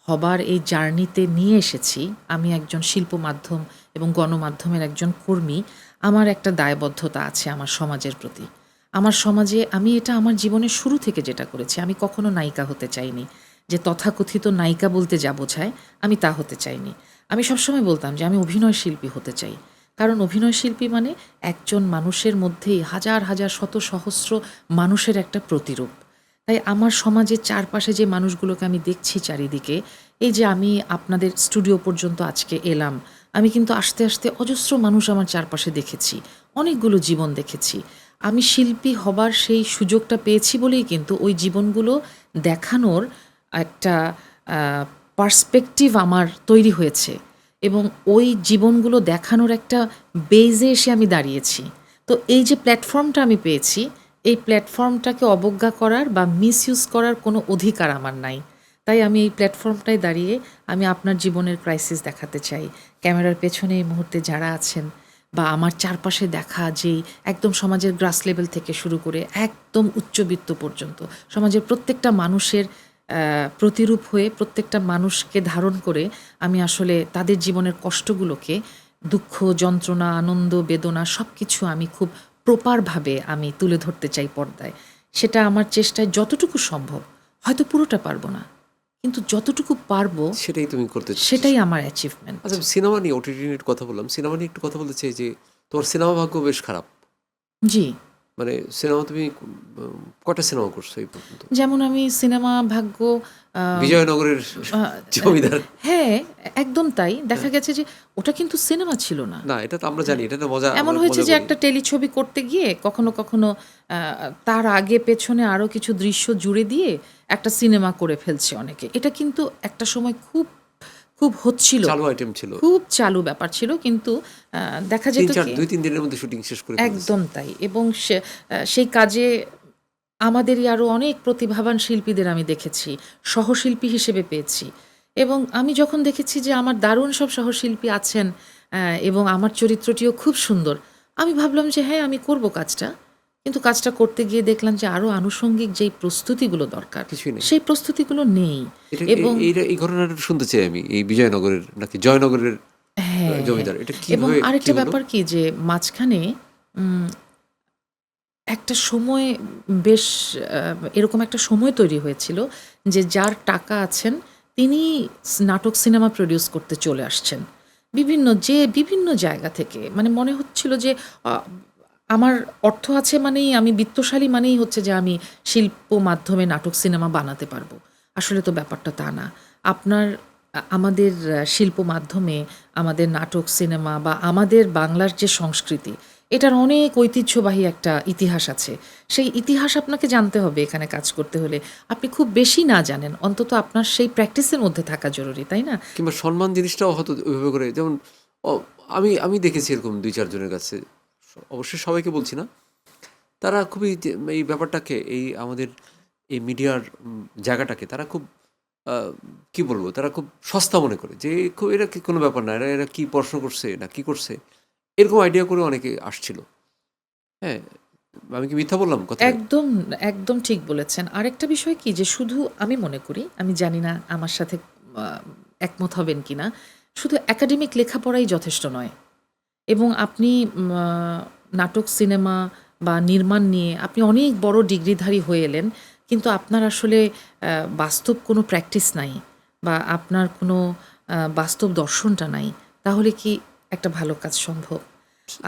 হবার এই জার্নিতে নিয়ে এসেছি, আমি একজন শিল্প মাধ্যম এবং গণমাধ্যমের একজন কর্মী, আমার একটা দায়বদ্ধতা আছে আমার সমাজের প্রতি। আমার সমাজে আমি এটা আমার জীবনের শুরু থেকে যেটা করেছি, আমি কখনো নায়িকা হতে চাইনি। যে তথাকথিত নায়িকা বলতে যা বোঝায়, আমি তা হতে চাইনি। আমি সবসময় বলতাম যে আমি অভিনয় শিল্পী হতে চাই। কারণ অভিনয় শিল্পী মানে একজন মানুষের মধ্যেই হাজার, হাজার শত সহস্র মানুষের একটা প্রতিরূপ। তাই আমার সমাজের চারপাশে যে মানুষগুলোকে আমি দেখছি চারিদিকে, এই যে আমি আপনাদের স্টুডিও পর্যন্ত আজকে এলাম, আমি কিন্তু আস্তে, আস্তে অজস্র মানুষ আমার চারপাশে দেখেছি। অনেকগুলো জীবন দেখেছি। আমি শিল্পী হবার সেই সুযোগটা পেয়েছি বলেই কিন্তু ওই জীবনগুলো দেখানোর একটা আ পার্সপেক্টিভ আমার তৈরি হয়েছে এবং ওই জীবনগুলো দেখানোর একটা বেইজে এসে আমি দাঁড়িয়েছি। তো এই যে প্ল্যাটফর্মটা আমি পেয়েছি, এই প্ল্যাটফর্মটাকে অবজ্ঞা করার বা মিসইউজ করার কোনো অধিকার আমার নাই। তাই আমি এই প্ল্যাটফর্মটায় দাঁড়িয়ে আমি আপনার জীবনের ক্রাইসিস দেখাতে চাই। ক্যামেরার পেছনে এই মুহূর্তে যারা আছেন বা আমার চারপাশে দেখা যেই একদম সমাজের গ্রাস লেভেল থেকে শুরু করে একদম উচ্চবিত্ত পর্যন্ত সমাজের প্রত্যেকটা মানুষের প্রতিরূপ হয়ে প্রত্যেকটা মানুষকে ধারণ করে আমি আসলে তাদের জীবনের কষ্টগুলোকে, দুঃখ, যন্ত্রণা, আনন্দ, বেদনা সবকিছু আমি খুব প্রপারভাবে আমি তুলে ধরতে চাই পর্দায়। সেটা আমার চেষ্টায় যতটুকু সম্ভব। হয়তো পুরোটা পারবো না। কিন্তু যতটুকু পারবো
সেটাই তুমি করতে।
সেটাই আমার অ্যাচিভমেন্ট।
আচ্ছা, সিনেমা নিয়ে, ওটিটি নিয়ে একটু কথা বললাম, সিনেমা নিয়ে একটু কথা বলতে চাই যে তোমার সিনেমা ভাগ্য বেশ খারাপ।
জি।
মানে সিনেমা তুমি কটা সিনেমা করছো এই পর্যন্ত?
যেমন আমি সিনেমা ভাগ্য
বিজয়নগরের
আ
জমিদার।
হ্যাঁ, একদম তাই। দেখা গেছে যে ওটা কিন্তু সিনেমা ছিল না।
না, এটা তো আমরা জানি, এটা তো মজা,
এমন
আমরা
হয়েছে
মজা
যে
করি।
একটা টেলিছবি করতে গিয়ে কখনো, কখনো আ তার আগে পেছনে আরো কিছু দৃশ্য জুড়ে দিয়ে একটা সিনেমা করে ফেলছে অনেকে। এটা কিন্তু একটা সময় খুব হচ্ছিল।
চালু আইটেম ছিল।
খুব চালু ব্যাপার ছিল। কিন্তু আ দেখা যেত কি
2-3 দিনের মধ্যে শুটিং শেষ করে ফেলতেছে।
একদম তাই। এবং সেই কাজে আমাদেরই আরো অনেক প্রতিভাবান শিল্পীদের আমি দেখেছি। সহশিল্পী হিসেবে পেয়েছি। এবং আমি যখন দেখেছি যে আমার দারুণ সব সহশিল্পী আছেন এবং আমার চরিত্রটিও খুব সুন্দর। আমি ভাবলাম যে হ্যাঁ, আমি করব কাজটা। কিন্তু কাজটা করতে গিয়ে দেখলাম যে আরো আনুষঙ্গিক যেই প্রস্তুতিগুলো দরকার,
কিছুই নেই।
সেই প্রস্তুতিগুলো নেই।
এটা
এবং
এই ঘটনাটা শুনতে চাই আমি। এই বিজয়নগরের নাকি জয়নগরের
হ্যাঁ,
জমিদার। এটা
এবং
কিভাবে কি
আরেকটা
হলো?
ব্যাপার কি যে মাঝখানে উম একটা সময় বেশ আ এরকম একটা সময় তৈরি হয়েছিল যে যার টাকা আছেন তিনি নাটক সিনেমা প্রডিউস করতে চলে আসছেন। বিভিন্ন জায়গা থেকে। মানে মনে হচ্ছিল যে আ আমার অর্থ আছে মানেই আমি বিত্তশালী মানেই হচ্ছে যে আমি শিল্প মাধ্যমে নাটক সিনেমা বানাতে পারবো। আসলে তো ব্যাপারটা তা না। আপনার আমাদের শিল্প মাধ্যমে আমাদের নাটক সিনেমা বা আমাদের বাংলার যে সংস্কৃতি এটার অনেক ঐতিহ্যবাহী একটা ইতিহাস আছে। সেই ইতিহাস আপনাকে জানতে হবে এখানে কাজ করতে হলে। আপনি খুব বেশি না জানেন, অন্তত আপনার সেই প্র্যাকটিসের মধ্যে থাকা জরুরি, তাই না?
কিংবা সম্মান জিনিসটাও হয়তো ওইভাবে করে, যেমন অ আমি দেখেছি এরকম ২-৪ জনের কাছে। অবশ্যই সবাইকে বলছি না। তারা খুবই এই ব্যাপারটাকে, এই আমাদের এই মিডিয়ার জায়গাটাকে তারা খুব আ কি বলবো? তারা খুব সস্তা মনে করে যে খুব এটা কি কোনো ব্যাপার না। এরা কি পড়াশোনা করছে না কি করছে? এরকম আইডিয়া করে অনেকে আসছিল। হ্যাঁ? আমি কি মিথ্যা বললাম কথাটা?
একদম, একদম ঠিক বলেছেন। আরেকটা বিষয় কি যে শুধু আমি মনে করি, আমি জানি না আমার সাথে আ একমত হবেন কিনা। শুধু একাডেমিক লেখাপড়াই যথেষ্ট নয়। এবং আপনি নাটক, সিনেমা বা নির্মাণ নিয়ে আপনি অনেক বড় ডিগ্রিধারী হয়ে এলেন। কিন্তু আপনার আসলে বাস্তব কোনো প্র্যাকটিস নাই বা আপনার কোনো বাস্তব দর্শনটা নাই। তাহলে কি একটা ভালো কাজ সম্ভব?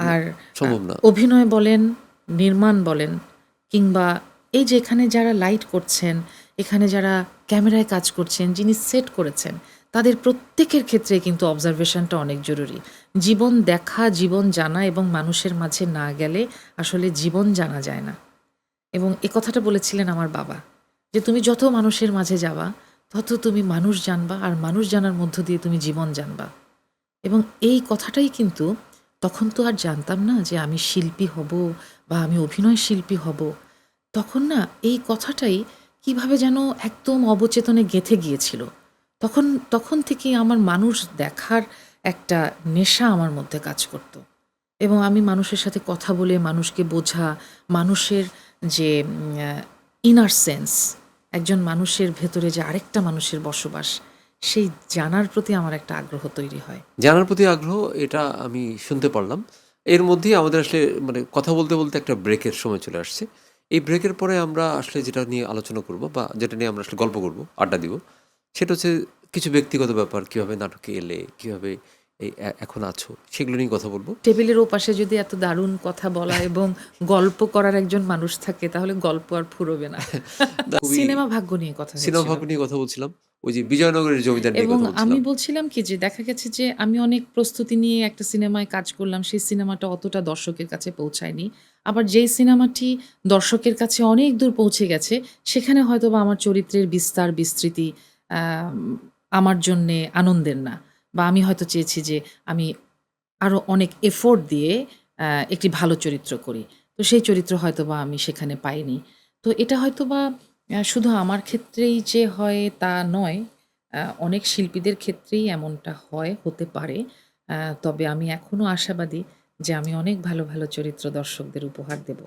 আর আ
সম্ভব না।
অভিনয় বলেন, নির্মাণ বলেন কিংবা এই যে এখানে যারা লাইট করছেন, এখানে যারা ক্যামেরায় কাজ করছেন, যিনি সেট করেছেন, তাদের প্রত্যেকের ক্ষেত্রে কিন্তু অবজারভেশনটা অনেক জরুরি। জীবন দেখা, জীবন জানা এবং মানুষের মাঝে না গেলে আসলে জীবন জানা যায় না। এবং এ কথাটা বলেছিলেন আমার বাবা যে, "তুমি যত মানুষের মাঝে যাবা, তত তুমি মানুষ জানবা আর মানুষ জানার মধ্য দিয়ে তুমি জীবন জানবা।" এবং এই কথাটাই কিন্তু তখন তো আর জানতাম না যে আমি শিল্পী হব বা আমি অভিনয় শিল্পী হব। তখন না এই কথাটাই কিভাবে যেন একদম অবচেতনে গেঁথে গিয়েছিল। তখন তখন থেকেই আমার মানুষ দেখার একটা নেশা আমার মধ্যে কাজ করত। এবং আমি মানুষের সাথে কথা বলে মানুষকে বোঝা, মানুষের যে ইনার সেন্স, একজন মানুষের ভেতরে যে আরেকটা মানুষের বসবাস, সেই জানার প্রতি আমার একটা আগ্রহ তৈরি হয়।
জানার প্রতি আগ্রহ, এটা আমি শুনতে পারলাম। এর মধ্যেই আমাদের আসলে মানে কথা বলতে একটা ব্রেকের সময় চলে আসছে। এই ব্রেকের পরে আমরা আসলে যেটা নিয়ে আলোচনা করব বা যেটা নিয়ে আমরা আসলে গল্প করব, আড্ডা দিব, সেটা হচ্ছে কিছু ব্যক্তিগত ব্যাপার। কিভাবে নাটকে এলে, কিভাবে এই এখন আছো, সেগুলো নিয়ে কথা বলব।
টেবিলের ওপাশে যদি এত দারুণ কথা বলা এবং গল্প করার একজন মানুষ থাকে তাহলে গল্প আর ফুরোবে না।
খুবই
সিনেমা ভাগ্য নিয়ে কথা
সিনেমা
হচ্ছিল।
ভাগ্য নিয়ে কথা বলছিলাম। ওই যে বিজয়নগরের জমিদার নিয়ে
এবং
কথা
আমি
বলছিলাম।
বলছিলাম কি যে দেখা গেছে যে আমি অনেক প্রস্তুতি নিয়ে একটা সিনেমায় কাজ করলাম। সেই সিনেমাটা অতটা দর্শকের কাছে পৌঁছায়নি। আবার যেই সিনেমাটি দর্শকের কাছে অনেক দূর পৌঁছে গেছে, সেখানে হয়তোবা আমার চরিত্রের বিস্তার, বিস্তৃতি আম আমার জন্যে আনন্দের না। বা আমি হয়তো চেয়েছি যে আমি আরো অনেক এফোর্ট দিয়ে একটি ভালো চরিত্র করি। তো সেই চরিত্র হয়তোবা আমি সেখানে পাইনি। তো এটা হয়তোবা শুধু আমার ক্ষেত্রেই যে হয় তা নয়। অনেক শিল্পীদের ক্ষেত্রেই এমনটা হয়, হতে পারে। তবে আমি এখনো আশাবাদী যে আমি অনেক ভালো, ভালো চরিত্র দর্শকদের উপহার দেব।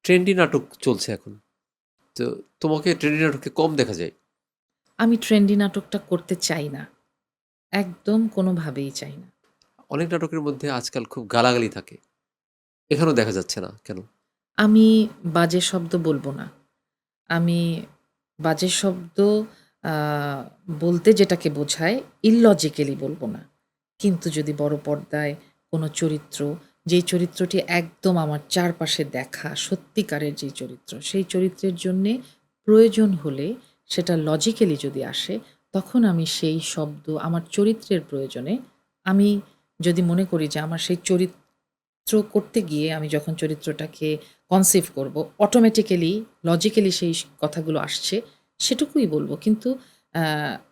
ট্রেন্ডি নাটক চলছে এখন। তো তোমাকে ট্রেন্ডি নাটকে কম দেখা যায়।
আমি ট্রেন্ডি নাটকটা করতে চাই না। একদম কোনোভাবেই চাই না।
অনেক নাটকের মধ্যে আজকাল খুব গালাগালি থাকে। এখানেও দেখা যাচ্ছে না কেন?
আমি বাজে শব্দ বলব না। আমি বাজে শব্দ আ বলতে যেটাকে বোঝায় ilogically বলব না। কিন্তু যদি বড় পর্দায় কোনো চরিত্র যেই চরিত্রটি একদম আমার চারপাশে দেখা সত্যিকারের যেই চরিত্র, সেই চরিত্রের জন্যে প্রয়োজন হলে সেটা লজিক্যালি যদি আসে, তখন আমি সেই শব্দ আমার চরিত্রের প্রয়োজনে আমি যদি মনে করি যে আমার সেই চরিত্র করতে গিয়ে আমি যখন চরিত্রটাকে কনসিভ করব, অটোমেটিক্যালি লজিক্যালি সেই কথাগুলো আসছে, সেটুকুই বলব। কিন্তু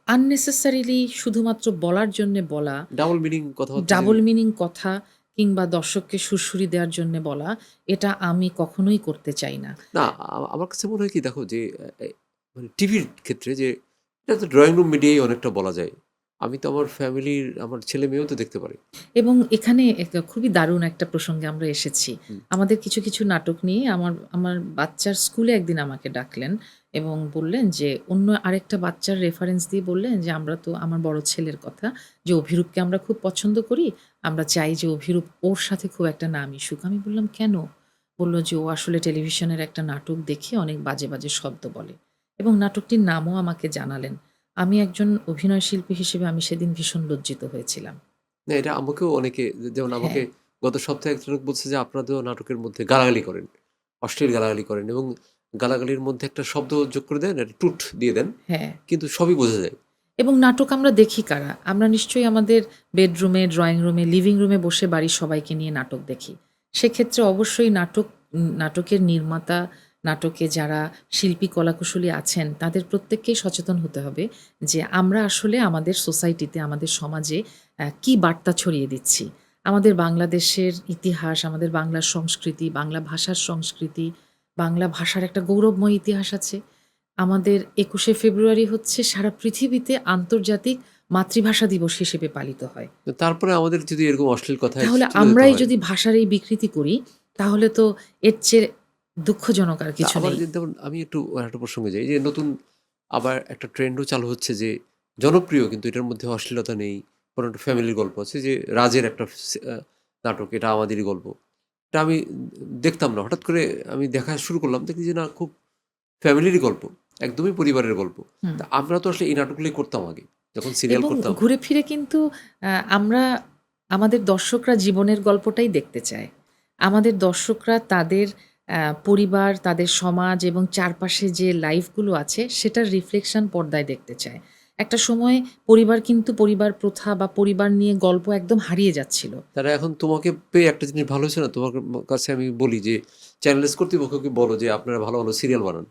আননেসেসারিলি শুধুমাত্র বলার জন্যে বলা,
ডাবল মিনিং কথাবার্তা
ডাবল মিনিং কথা কিংবা দর্শককে সুড়সুড়ি দেওয়ার জন্যে বলা, এটা আমি কখনোই করতে চাই না।
না, আমার কাছে মনে হয় কি, দেখো যে মানে টিভির ক্ষেত্রে যে এটা তো ড্রয়িং রুম মিডিয়াই অনেকটা বলা যায়। আমি তো আমার ফ্যামিলির আমার ছেলে মেয়েও তো দেখতে পারি।
এবং এখানে খুবই দারুণ একটা প্রসঙ্গে আমরা এসেছি।
হুম।
আমাদের কিছু, কিছু নাটক নিয়ে আমার আমার বাচ্চার স্কুলে একদিন আমাকে ডাকলেন এবং বললেন যে অন্য আরেকটা বাচ্চার রেফারেন্স দিয়ে বললেন যে, "আমরা তো" আমার বড় ছেলের কথা, যে "অভিরূপকে আমরা খুব পছন্দ করি। আমরা চাই যে অভিরূপ ওর সাথে খুব একটা না মিশুক।" আমি বললাম, "কেন?" বলল যে, "ও আসলে টেলিভিশনের একটা নাটক দেখে অনেক বাজে, বাজে শব্দ বলে।" এবং নাটকটির নামও আমাকে জানালেন। আমি একজন অভিনয় শিল্পী হিসেবে আমি সেদিন ভীষণ লজ্জিত হয়েছিলাম।
না, এটা আমাকেও অনেকে, যেমন
হ্যাঁ।
আমাকে গত সপ্তাহে একজন লোক বলছে যে আপনাদেরও নাটকের মধ্যে গালাগালি করেন, অশ্লীল গালাগালি করেন, এবং গালাগালির মধ্যে একটা শব্দ যোগ করে দেন, একটা টুট দিয়ে দেন,
হ্যাঁ,
কিন্তু সবই বোঝা যায়।
এবং নাটক আমরা দেখি কারা? আমরা নিশ্চয়ই আমাদের বেডরুমে, ড্রয়িং রুমে, লিভিং রুমে বসে বাড়ির সবাইকে নিয়ে নাটক দেখি। সেক্ষেত্রে অবশ্যই নাটকের নির্মাতা, নাটকে যারা শিল্পী কলাকুশলী আছেন, তাদের প্রত্যেককেই সচেতন হতে হবে যে আমরা আসলে আমাদের সোসাইটিতে, আমাদের সমাজে কী বার্তা ছড়িয়ে দিচ্ছি। আমাদের বাংলাদেশের ইতিহাস, আমাদের বাংলার সংস্কৃতি, বাংলা ভাষার সংস্কৃতি, বাংলা ভাষার একটা গৌরবময় ইতিহাস আছে। আমাদের ২১শে ফেব্রুয়ারি হচ্ছে সারা পৃথিবীতে আন্তর্জাতিক মাতৃভাষা দিবস হিসেবে পালিত হয়।
তো তারপরে আমাদের যদি এরকম অশ্লীল কথায়
তাহলে
চলে যেতে
আমরাই
হয়।
যদি ভাষার এই বিকৃতি করি, তাহলে তো এর চেয়ে দুঃখজনক আর
না,
কিছু
আবার
নেই।
যেমন আমি একটু একটা প্রসঙ্গে যাই, যে নতুন আবার একটা ট্রেন্ডও চালু হচ্ছে যে জনপ্রিয় কিন্তু এটার মধ্যে অশ্লীলতা নেই, কোনো একটা ফ্যামিলির গল্প আছে, যে রাজের একটা নাটক, এটা আমাদেরই গল্প। এটা আমি দেখতাম না, হঠাৎ করে আমি দেখা শুরু করলাম, দেখি যে না, খুব ফ্যামিলিরই গল্প, একদমই পরিবারের গল্প।
হুম।
তা আমরা তো আসলে এই নাটকগুলোই করতাম আগে, যখন সিরিয়াল
এবং
করতাম।
ঘুরে ফিরে কিন্তু আমরা আমাদের দর্শকরা জীবনের গল্পটাই দেখতে চায়। আমাদের দর্শকরা তাদের পরিবার, তাদের সমাজ এবং চারপাশে যে লাইফগুলো আছে সেটার রিফ্লেকশন পর্দায় দেখতে চায়। একটা সময় পরিবার কিন্তু পরিবার প্রথা বা পরিবার নিয়ে গল্প একদম হারিয়ে যাচ্ছিল।
তারা এখন তোমাকে পেয়ে একটা জিনিস ভালো হয়েছে না, তোমার কাছে আমি বলি যে চ্যানেলস কর্তৃপক্ষকে বলো যে আপনারা ভালো ভালো সিরিয়াল বানান।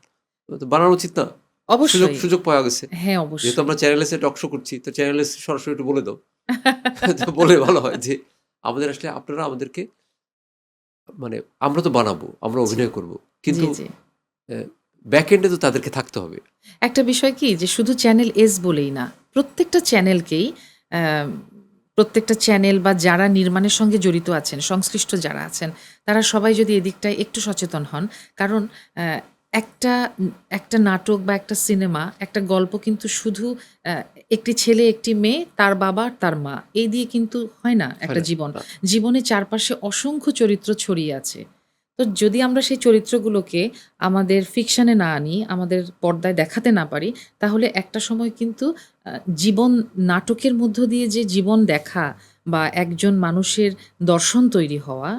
তো বানানো উচিত না? সুযোগ
অবশ্যই।
সুযোগ পাওয়া গেছে।
হ্যাঁ,
যেহেতু
অবশ্যই।
আমরা চ্যানেলসে টক শো করছি, তো চ্যানেলস সরাসরি একটু বলে দাও। তো বলে ভালো হয় যে আমাদের আসলে আপনারা আমাদেরকে, মানে আমরা তো বানাবো, আমরা
জি,
অভিনয় করব,
জি,
কিন্তু
জি।
ব্যাক এন্ডে তো তাদেরকে থাকতে হবে।
একটা বিষয় কি যে শুধু চ্যানেল এস বলেই না, প্রত্যেকটা চ্যানেলকেই আ প্রত্যেকটা চ্যানেল বা যারা নির্মাণের সঙ্গে জড়িত আছেন, সংশ্লিষ্ট যারা আছেন, তারা সবাই যদি এদিকটায় একটু সচেতন হন। কারণ আ একটা একটা নাটক বা একটা সিনেমা, একটা গল্প কিন্তু শুধু আ একটি ছেলে, একটি মেয়ে, তার বাবা, আর তার মা, এই দিয়ে কিন্তু হয় না
হয়
একটা
না?
জীবন।
না।
জীবনে চারপাশে অসংখ্য চরিত্র ছড়িয়ে আছে। তো যদি আমরা সেই চরিত্রগুলোকে আমাদের ফিকশনে না আনি, আমাদের পর্দায় দেখাতে না পারি, তাহলে একটা সময় কিন্তু আ জীবন নাটকের মধ্য দিয়ে যে জীবন দেখা বা একজন মানুষের দর্শন তৈরি হওয়া,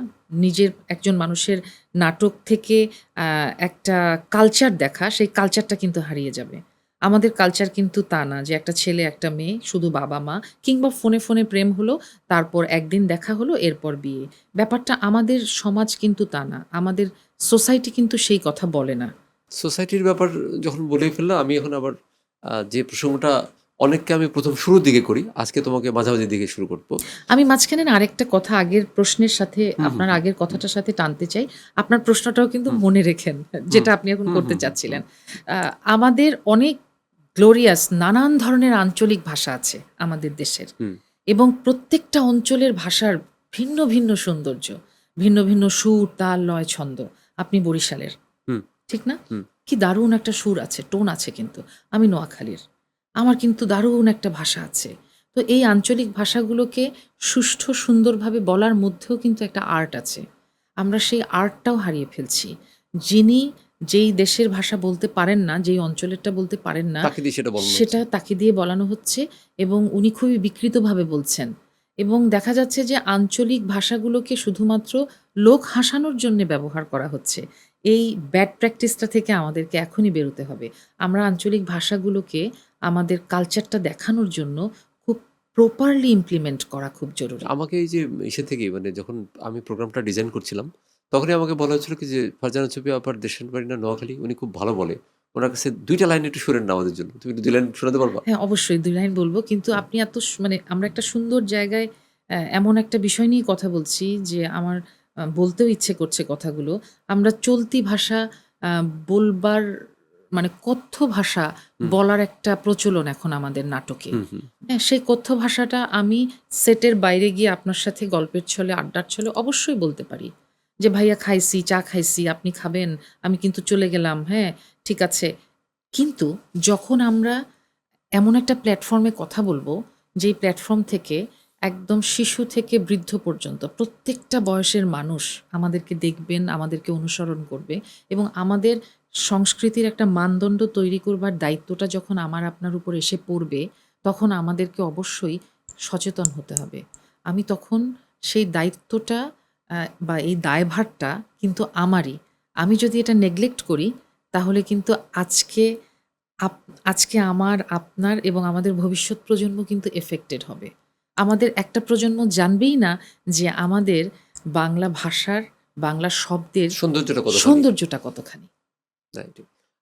নিজের একজন মানুষের নাটক থেকে আ একটা কালচার দেখা, সেই কালচারটা কিন্তু হারিয়ে যাবে। আমাদের কালচার কিন্তু তা না যে একটা ছেলে, একটা মেয়ে, শুধু বাবা-মা কিংবা ফোনে, ফোনে প্রেম হলো, তারপর একদিন দেখা হলো, এরপর বিয়ে। ব্যাপারটা আমাদের সমাজ কিন্তু তা না। আমাদের সোসাইটি কিন্তু সেই কথা বলে না।
সোসাইটির ব্যাপার যখন বলেই ফেললাম, আমি এখন আবার যে প্রসঙ্গটা অনেককে আমি ১ম শুরুর দিকে করি, আজকে তোমাকে মাঝামাঝি দিকে শুরু করব।
আমি মাঝখানে না আরেকটা কথা আগের প্রশ্নের সাথে,
হুম, হুম,
আপনার
হুম,
আগের
হুম,
কথাটার সাথে টানতে চাই। আপনার প্রশ্নটাও কিন্তু
হুম,
মনে রেখেন,
হুম,
যেটা আপনি এখন
হুম,
করতে
হুম, হুম, হুম,
চাচ্ছিলেন। আ আমাদের অনেক গ্লোরিয়াস নানান ধরনের আঞ্চলিক ভাষা আছে আমাদের দেশের।
হুম,
এবং প্রত্যেকটা অঞ্চলের ভাষার ভিন্ন, ভিন্ন সৌন্দর্য, ভিন্ন, ভিন্ন সুর, তাল, লয়, ছন্দ। আপনি বরিশালের,
হুম,
ঠিক না?
হুম।
কি দারুণ একটা সুর আছে, টোন আছে কিন্তু। আমি নোয়াখালীর। আমার কিন্তু দারুণ একটা ভাষা আছে। তো এই আঞ্চলিক ভাষাগুলোকে সুষ্ঠু সুন্দরভাবে বলার মধ্যেও কিন্তু একটা আর্ট আছে। আমরা সেই আর্টটাও হারিয়ে ফেলছি। যিনি যেই দেশের ভাষা বলতে পারেন না, যেই অঞ্চলেরটা বলতে পারেন না,
তাকে দিয়ে সেটা বলানো হচ্ছে।
সেটা তাকে দিয়ে বলানো হচ্ছে এবং উনি খুবই বিকৃতভাবে বলছেন। এবং দেখা যাচ্ছে যে আঞ্চলিক ভাষাগুলোকে শুধুমাত্র লোক হাসানোর জন্যে ব্যবহার করা হচ্ছে। এই ব্যাড প্র্যাকটিসটা থেকে আমাদেরকে এখনই বেরোতে হবে। আমরা আঞ্চলিক ভাষাগুলোকে আমাদের কালচারটা দেখানোর জন্য খুব প্রপারলি ইমপ্লিমেন্ট করা খুব জরুরি।
আমাকে এই যে ইসে থেকেই মানে যখন আমি প্রোগ্রামটা ডিজাইন করছিলাম, তখনই আমাকে বলা হয়েছিল কি যে, "ফারজানা চুপি আপার দেশের বাড়ি না নোয়াখালী, উনি খুব ভালো বলে। উনার কাছে ২ টা লাইন একটু শোনেন না আমাদের জন্য। তুমি একটু ২ লাইন শোনাতে পারবা?"
হ্যাঁ, অবশ্যই ২ লাইন বলব। কিন্তু
হুম,
আপনি এত মানে আমরা একটা সুন্দর জায়গায় এমন একটা বিষয় নিয়ে কথা বলছি যে আমার বলতেও ইচ্ছে করছে কথাগুলো। আমরা চলতি ভাষা আ বলবার মানে কথ্য ভাষা
হুম,
বলার একটা প্রচলন এখন আমাদের নাটকে।
হুম, হুম।
হ্যাঁ, সেই কথ্য ভাষাটা আমি সেটের বাইরে গিয়ে আপনার সাথে গল্পের ছলে, আড্ডার ছলে অবশ্যই বলতে পারি। যে, "ভাইয়া খাইছি, চা খাইছি, আপনি খাবেন? আমি কিন্তু চলে গেলাম। হ্যাঁ, ঠিক আছে।" কিন্তু যখন আমরা এমন একটা প্ল্যাটফর্মে কথা বলবো, যেই প্ল্যাটফর্ম থেকে একদম শিশু থেকে বৃদ্ধ পর্যন্ত প্রত্যেকটা বয়সের মানুষ আমাদেরকে দেখবেন, আমাদেরকে অনুসরণ করবে এবং আমাদের সংস্কৃতির একটা মানদণ্ড তৈরি করবার দায়িত্বটা যখন আমার আপনার উপর এসে পড়বে, তখন আমাদেরকে অবশ্যই সচেতন হতে হবে। আমি তখন সেই দায়িত্বটা বা এই দায়ভারটা কিন্তু আমারই। আমি যদি এটা নেগলেক্ট করি, তাহলে কিন্তু আজকে আপ আজকে আমার, আপনার এবং আমাদের ভবিষ্যৎ প্রজন্ম কিন্তু এফেক্টেড হবে। আমাদের একটা প্রজন্ম জানবেই না যে আমাদের বাংলা ভাষার, বাংলা শব্দের
সৌন্দর্যটা কতখানি?
সৌন্দর্যটা কতখানি।
রাইট।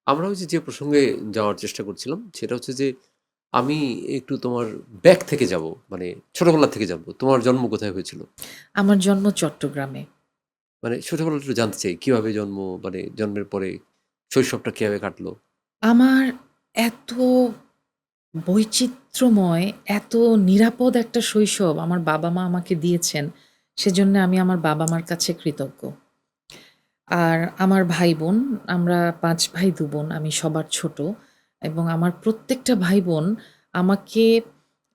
আমরা ওই যে প্রসঙ্গে যাওয়ার চেষ্টা করছিলাম, সেটা হচ্ছে যে আমি একটু তোমার ব্যাক থেকে যাবো। মানে ছোটবেলা থেকে যাবো। তোমার জন্ম কোথায় হয়েছিল?
আমার জন্ম চট্টগ্রামে।
মানে ছোটবেলাটা একটু জানতে চাই। কিভাবে জন্ম? মানে জন্মের পরে শৈশবটা কিভাবে কাটলো?
আমার এত বৈচিত্র্যময়, এত নিরাপদ একটা শৈশব আমার বাবা-মা আমাকে দিয়েছেন, সেজন্য আমি আমার বাবা-মার কাছে কৃতজ্ঞ। আর আমার ভাই-বোন, আমরা ৫ ভাই ২ বোন। আমি সবার ছোট এবং আমার প্রত্যেকটা ভাই-বোন আমাকে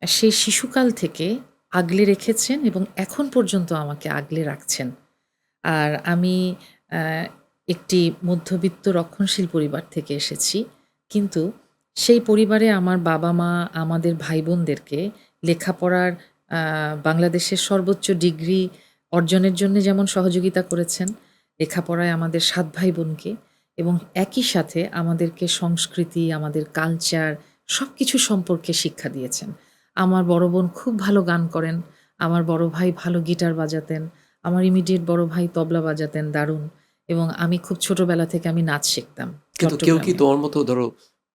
সেই শিশুকাল থেকে আগলে রেখেছেন এবং এখন পর্যন্ত আমাকে আগলে রাখছেন। আর আমি আ একটি মধ্যবিত্ত রক্ষণশীল পরিবার থেকে এসেছি। কিন্তু সেই পরিবারে আমার বাবা-মা আমাদের ভাই-বোনদেরকে লেখাপড়ার আ বাংলাদেশের সর্বোচ্চ ডিগ্রি অর্জনের জন্যে যেমন সহযোগিতা করেছেন, লেখাপড়ায় আমাদের ৭ ভাই-বোনকে এবং একই সাথে আমাদেরকে সংস্কৃতি, আমাদের কালচার সবকিছু সম্পর্কে শিক্ষা দিয়েছেন। আমার বড় বোন খুব ভালো গান করেন। আমার বড় ভাই ভালো গিটার বাজাতেন। আমার ইমিডিয়েট বড় ভাই তবলা বাজাতেন দারুণ এবং আমি খুব ছোটবেলা থেকে আমি নাচ শিখতাম
কিন্তু কেউ কি
চট্টগ্রামে।
তোমার মতো ধরো,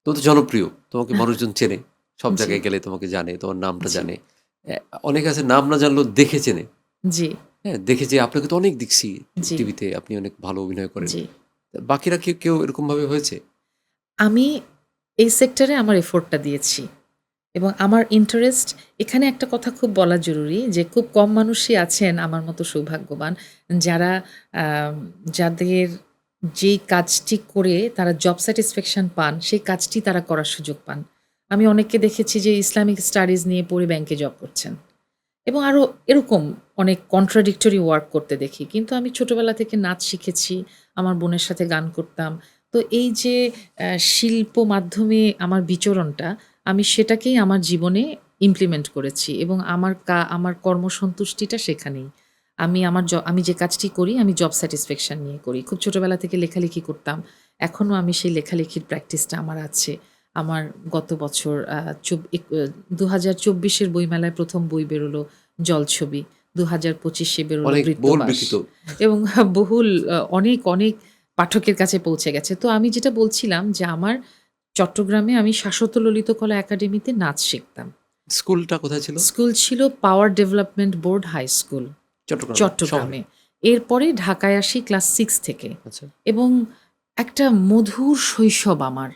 তুমি তো জনপ্রিয়। তোমাকে মানুষজন চেনে। সব
জি,
জায়গায় গেলে তোমাকে জানে, তোমার নামটা
জি,
জানে। অনেকে আছে নাম না জানলেও দেখে চেনে।
জি,
হ্যাঁ? দেখে যে আপনাকে তো অনেক দেখছি
জি,
টিভিতে, আপনি অনেক ভালো অভিনয় করেন।
জি।
বাকিরা কেউ এরকমভাবে হয়েছে?
আমি এই সেক্টরে আমার এফোর্টটা দিয়েছি এবং আমার ইন্টারেস্ট এখানে একটা কথা খুব বলা জরুরি যে খুব কম মানুষই আছেন আমার মতো সৌভাগ্যবান যারা আম যাদের যেই কাজটি করে তারা জব স্যাটিসফ্যাকশন পান, সেই কাজটি তারা করার সুযোগ পান। আমি অনেককে দেখেছি যে ইসলামিক স্টাডিজ নিয়ে পড়ে ব্যাংকে জব করছেন। এবং আরো এরকম অনেক কন্ট্রাডিক্টরি ওয়ার্ক করতে দেখি। কিন্তু আমি ছোটবেলা থেকে নাচ শিখেছি। আমার বোনের সাথে গান করতাম। তো এই যে শিল্প মাধ্যমে আমার বিচরণটা, আমি সেটাকেই আমার জীবনে ইমপ্লিমেন্ট করেছি এবং আমার কর্মসন্তুষ্টিটা সেখানেই। আমি যে কাজটি করি আমি জব স্যাটিসফ্যাকশন নিয়ে করি। খুব ছোটবেলা থেকে লেখালেখি করতাম। এখনো আমি সেই লেখালেখির প্র্যাকটিসটা আমার আছে। আমার গত বছর আ চব এক ২০২৪ এর বইমেলায় ১ম বই বেরোলো 'জলছবি'। ২০২৫ এ বেরোলো
অনেক বহুল
'বৃত্তবাস'
বিক্রিত।
এবং বহুল অনেক পাঠকের কাছে পৌঁছে গেছে। তো আমি যেটা বলছিলাম যে আমার চট্টগ্রামে আমি শাশ্বত ললিতকলা একাডেমিতে নাচ শিখতাম।
স্কুলটা কোথায় ছিল?
স্কুল ছিল power development board high school
চট্টগ্রামে, শহরে।
চট্টগ্রামে। এরপরে ঢাকায় আসি ক্লাস 6 থেকে
আচ্ছা।
এবং একটা মধুর শৈশব আমার।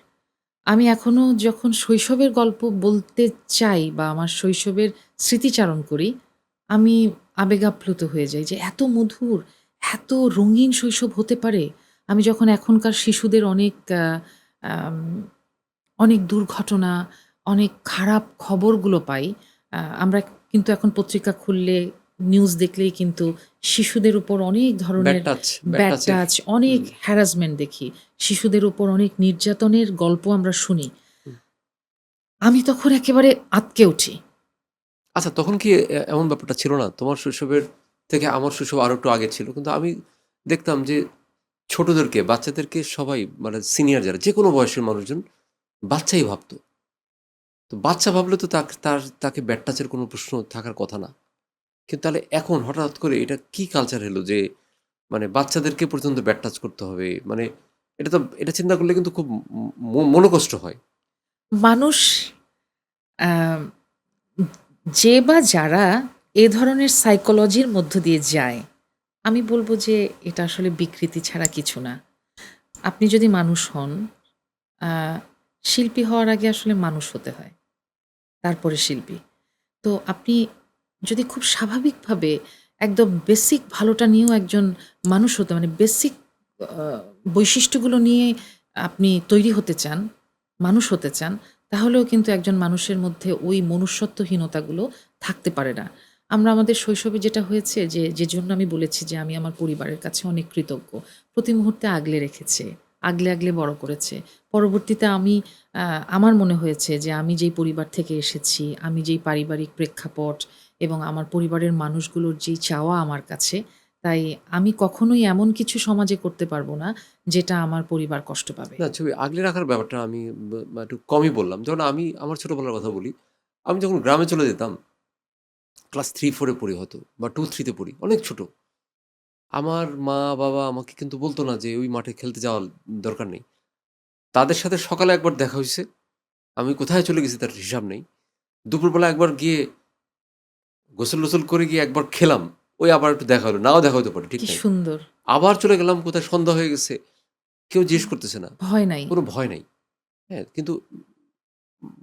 আমি এখনো যখন শৈশবের গল্প বলতে চাই বা আমার শৈশবের স্মৃতিচারণ করি, আমি আবেগাপ্লুত হয়ে যাই যে এত মধুর, এত রঙিন শৈশব হতে পারে। আমি যখন এখনকার শিশুদের আম অনেক দুর্ঘটনা, অনেক খারাপ খবরগুলো পাই। আমরা কিন্তু এখন পত্রিকা খুললে, নিউজ দেখলেই কিন্তু শিশুদের উপর অনেক
ব্যাড
ধরনের
টাচ, ব্যাড
ব্যাড
টাচের
টাচ, অনেক
হুম,
হ্যারাসমেন্ট দেখি। শিশুদের উপর অনেক নির্যাতনের গল্প আমরা শুনি।
হুম।
আমি তখন একেবারে আঁতকে উঠি।
আচ্ছা, তখন কি এমন ব্যাপারটা ছিল না? তোমার শৈশবের থেকে আমার শৈশব আরো একটু আগে ছিল। কিন্তু আমি দেখতাম যে ছোটদেরকে, বাচ্চাদেরকে সবাই মানে সিনিয়র যারা যেকোনো বয়সের মানুষজন বাচ্চাই ভাবতো। তো বাচ্চা ভাবলে তো তাকে ব্যাড টাচের কোনো প্রশ্ন থাকার কথা না। কিন্তু তাহলে এখন হঠাৎ করে এটা কি কালচার এলো যে মানে বাচ্চাদেরকে পর্যন্ত ব্যাড টাচ করতে হবে? মানে এটা চিন্তা করলে কিন্তু খুব মনোকষ্ট হয়।
মানুষ আম যে বা যারা এ ধরনের সাইকোলজির মধ্য দিয়ে যায়, আমি বলব যে এটা আসলে বিকৃতি ছাড়া কিছু না। আপনি যদি মানুষ হন, আ শিল্পী হওয়ার আগে আসলে মানুষ হতে হয়। তারপরে শিল্পী। তো আপনি যদি খুব স্বাভাবিকভাবে একদম বেসিক ভালোটা নিয়েও একজন মানুষ হতে মানে বেসিক আ বৈশিষ্ট্যগুলো নিয়ে আপনি তৈরি হতে চান, মানুষ হতে চান, তাহলেও কিন্তু একজন মানুষের মধ্যে ওই মনুষ্যত্বহীনতাগুলো থাকতে পারে না। আমরা আমাদের শৈশবে যেটা হয়েছে যেজন্য আমি বলেছি যে আমি আমার পরিবারের কাছে অনেক কৃতজ্ঞ। প্রতি মুহূর্তে আগলে রেখেছে, আগলে, আগলে বড় করেছে। পরবর্তীতে আমি আ আমার মনে হয়েছে যে আমি যেই পরিবার থেকে এসেছি, আমি যেই পারিবারিক প্রেক্ষাপট এবং আমার পরিবারের মানুষগুলোর যেই চাওয়া আমার কাছে, তাই আমি কখনোই এমন কিছু সমাজে করতে পারবো না, যেটা আমার পরিবার কষ্ট পাবে।
না, ছবি আগলে রাখার ব্যাপারটা আমি একটু কমই বললাম। যেমন আমি আমার ছোটবেলার কথা বলি। আমি যখন গ্রামে চলে যেতাম, ক্লাস 3-4 এ পড়ি হয়তো বা 2-3 তে পড়ি। অনেক ছোট। আমার মা-বাবা আমাকে কিন্তু বলত না যে ওই মাঠে খেলতে যাওয়ার দরকার নেই। তাদের সাথে সকালে একবার দেখা হইছে। আমি কোথায় চলে গেছি তার হিসাব নেই। দুপুরবেলা একবার গিয়ে গোসল-টোসল করে গিয়ে একবার খেলাম। ওই আবার একটু দেখা হলো। নাও দেখা হইতে পারে, ঠিক
কি
নাই।
সুন্দর!
আবার চলে গেলাম কোথায় সন্ধ্যা হয়ে গেছে। কেউ জিজ্ঞেস করতেছে না।
ভয় নাই।
কোনো ভয় নাই। হ্যাঁ? কিন্তু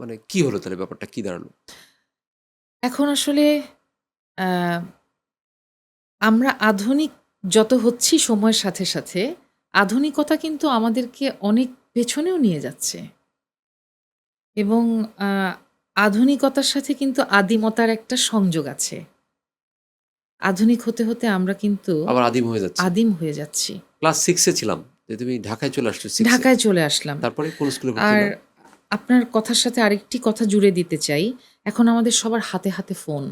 মানে কি হলো তাহলে ব্যাপারটা কি দাঁড়ালো?
এখন আসলে আ আমরা আধুনিক যত হচ্ছি সময়ের সাথে, সাথে আধুনিকতা কিন্তু আমাদেরকে অনেক পেছনেও নিয়ে যাচ্ছে এবং আ আধুনিকতার সাথে কিন্তু আদিমতার একটা সংযোগ আছে। আধুনিক হতে, হতে আমরা কিন্তু
আবার আদিম হয়ে যাচ্ছি।
আদিম হয়ে যাচ্ছি।
ক্লাস 6 এ ছিলাম। যে তুমি ঢাকায় চলে আসছো 6 এ।
ঢাকায় চলে আসলাম।
তারপরে কোন স্কুলে ভর্তি
আর
হলাম?
আপনার কথার সাথে আরেকটি কথা জুড়ে দিতে চাই। এখন আমাদের সবার হাতে, হাতে ফোন।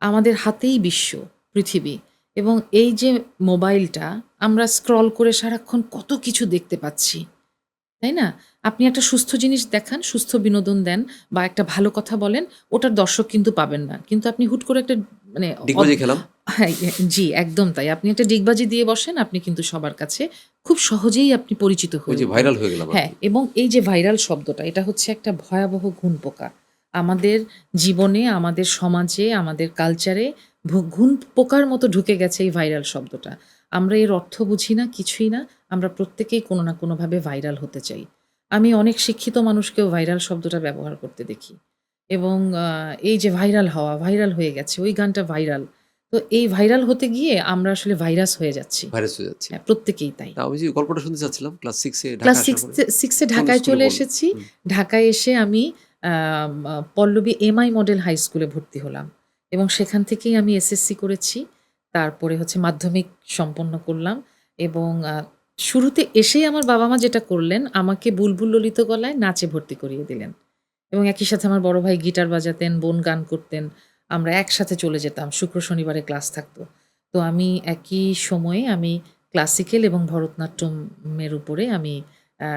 আমাদের হাতেই বিশ্ব, পৃথিবী এবং এই যে মোবাইলটা আমরা স্ক্রল করে সারাক্ষণ কত কিছু দেখতে পাচ্ছি। তাই না? আপনি একটা সুস্থ জিনিস দেখান, সুস্থ বিনোদন দেন বা একটা ভালো কথা বলেন, ওটার দর্শক কিন্তু পাবেন না। কিন্তু আপনি হুট করে একটা মানে
ডিগবাজি খেলাম।
হ্যাঁ, জি, একদম তাই। আপনি একটা ডিগবাজি দিয়ে বসেন, আপনি কিন্তু সবার কাছে খুব সহজেই আপনি পরিচিত
ওই
হয়ে
যে
উঠবেন।
ভাইরাল হয়ে গেলাম
হ্যাঁ,
আরকি।
এবং এই যে ভাইরাল শব্দটা, এটা হচ্ছে একটা ভয়াবহ ঘুণপোকা। আমাদের জীবনে, আমাদের সমাজে, আমাদের কালচারে ঘুণপোকার মতো ঢুকে গেছে এই ভাইরাল শব্দটা। আমরা এর অর্থ বুঝি না, কিছুই না। আমরা প্রত্যেকেই কোনো না কোনোভাবে ভাইরাল হতে চাই। আমি অনেক শিক্ষিত মানুষকেও ভাইরাল শব্দটা ব্যবহার করতে দেখি এবং এই যে ভাইরাল হওয়া, ভাইরাল হয়ে গেছে, ওই গানটা ভাইরাল। তো এই ভাইরাল হতে গিয়ে আমরা আসলে ভাইরাস হয়ে যাচ্ছি।
ভাইরাস হয়ে যাচ্ছি।
হ্যাঁ, প্রত্যেকেই তাই।
তা আমি যে গল্পটা শুনতে চাচ্ছিলাম ক্লাস 6 এ
ক্লাস
ঢাকায় আসার পরে
6 এ
কোন
ঢাকায়
স্কুলে
চলে
পড়লেন?
এসেছি।
হুম।
ঢাকায় এসে আমি পল্লবী এমআই মডেল হাই স্কুলে ভর্তি হলাম এবং সেখান থেকেই আমি এসএসসি করেছি। তারপরে হচ্ছে মাধ্যমিক সম্পন্ন করলাম এবং শুরুতে এসেই আমার বাবা-মা যেটা করলেন, আমাকে বুলবুল ললিত গলায় নাচে ভর্তি করিয়ে দিলেন এবং একই সাথে আমার বড় ভাই গিটার বাজাতেন, বোন গান করতেন। আমরা একসাথে চলে যেতাম। শুক্র, শনিবারে ক্লাস থাকতো। তো আমি একই সময়ে আমি ক্লাসিক্যাল এবং ভরতনাট্যমের উপরে আমি আ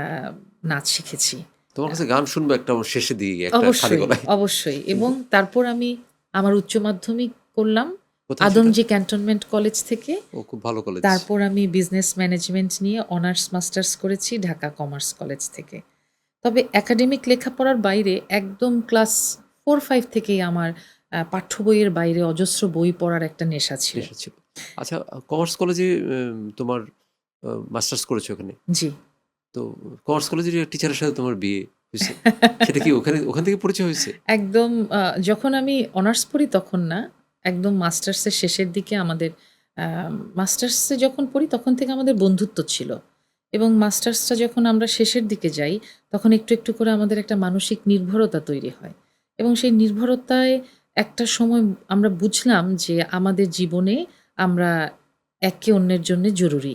নাচ শিখেছি।
তোমার
আ
কাছে গান শুনবো একটা শেষের দিকে গিয়ে একটা খালি
অবশ্যই,
গলায়।
অবশ্যই
কিন্তু
এবং তারপর আমি আমার উচ্চ মাধ্যমিক করলাম
কোথায় সেটা?
আদমজী ক্যান্টনমেন্ট কলেজ থেকে।
ও খুব ভালো কলেজ।
তারপর আমি বিজনেস ম্যানেজমেন্ট নিয়ে অনার্স মাস্টার্স করেছি ঢাকা কমার্স কলেজ থেকে। তবে একাডেমিক লেখাপড়ার বাইরে একদম ক্লাস 4-5 থেকেই আমার পাঠ্য বইয়ের বাইরে অজস্র বই পড়ার একটা নেশা ছিল।
নেশা ছিল। আচ্ছা, কমার্স কলেজে তোমার মাস্টার্স করেছো ওখানে।
জি।
তো কমার্স কলেজের টিচারের সাথে তোমার বিয়ে হইছে। সেটা কি ওখান থেকে পরিচয় হইছে?
একদম যখন আমি অনার্স পড়ি তখন না। একদম মাস্টার্সের শেষের দিকে আমাদের আ মাস্টার্সে যখন পড়ি তখন থেকে আমাদের বন্ধুত্ব ছিল। এবং মাস্টার্সটা যখন আমরা শেষের দিকে যাই, তখন একটু, একটু করে আমাদের একটা মানসিক নির্ভরতা তৈরি হয়। এবং সেই নির্ভরতায় একটা সময় আমরা বুঝলাম যে আমাদের জীবনে আমরা একে অন্যের জন্যে জরুরি।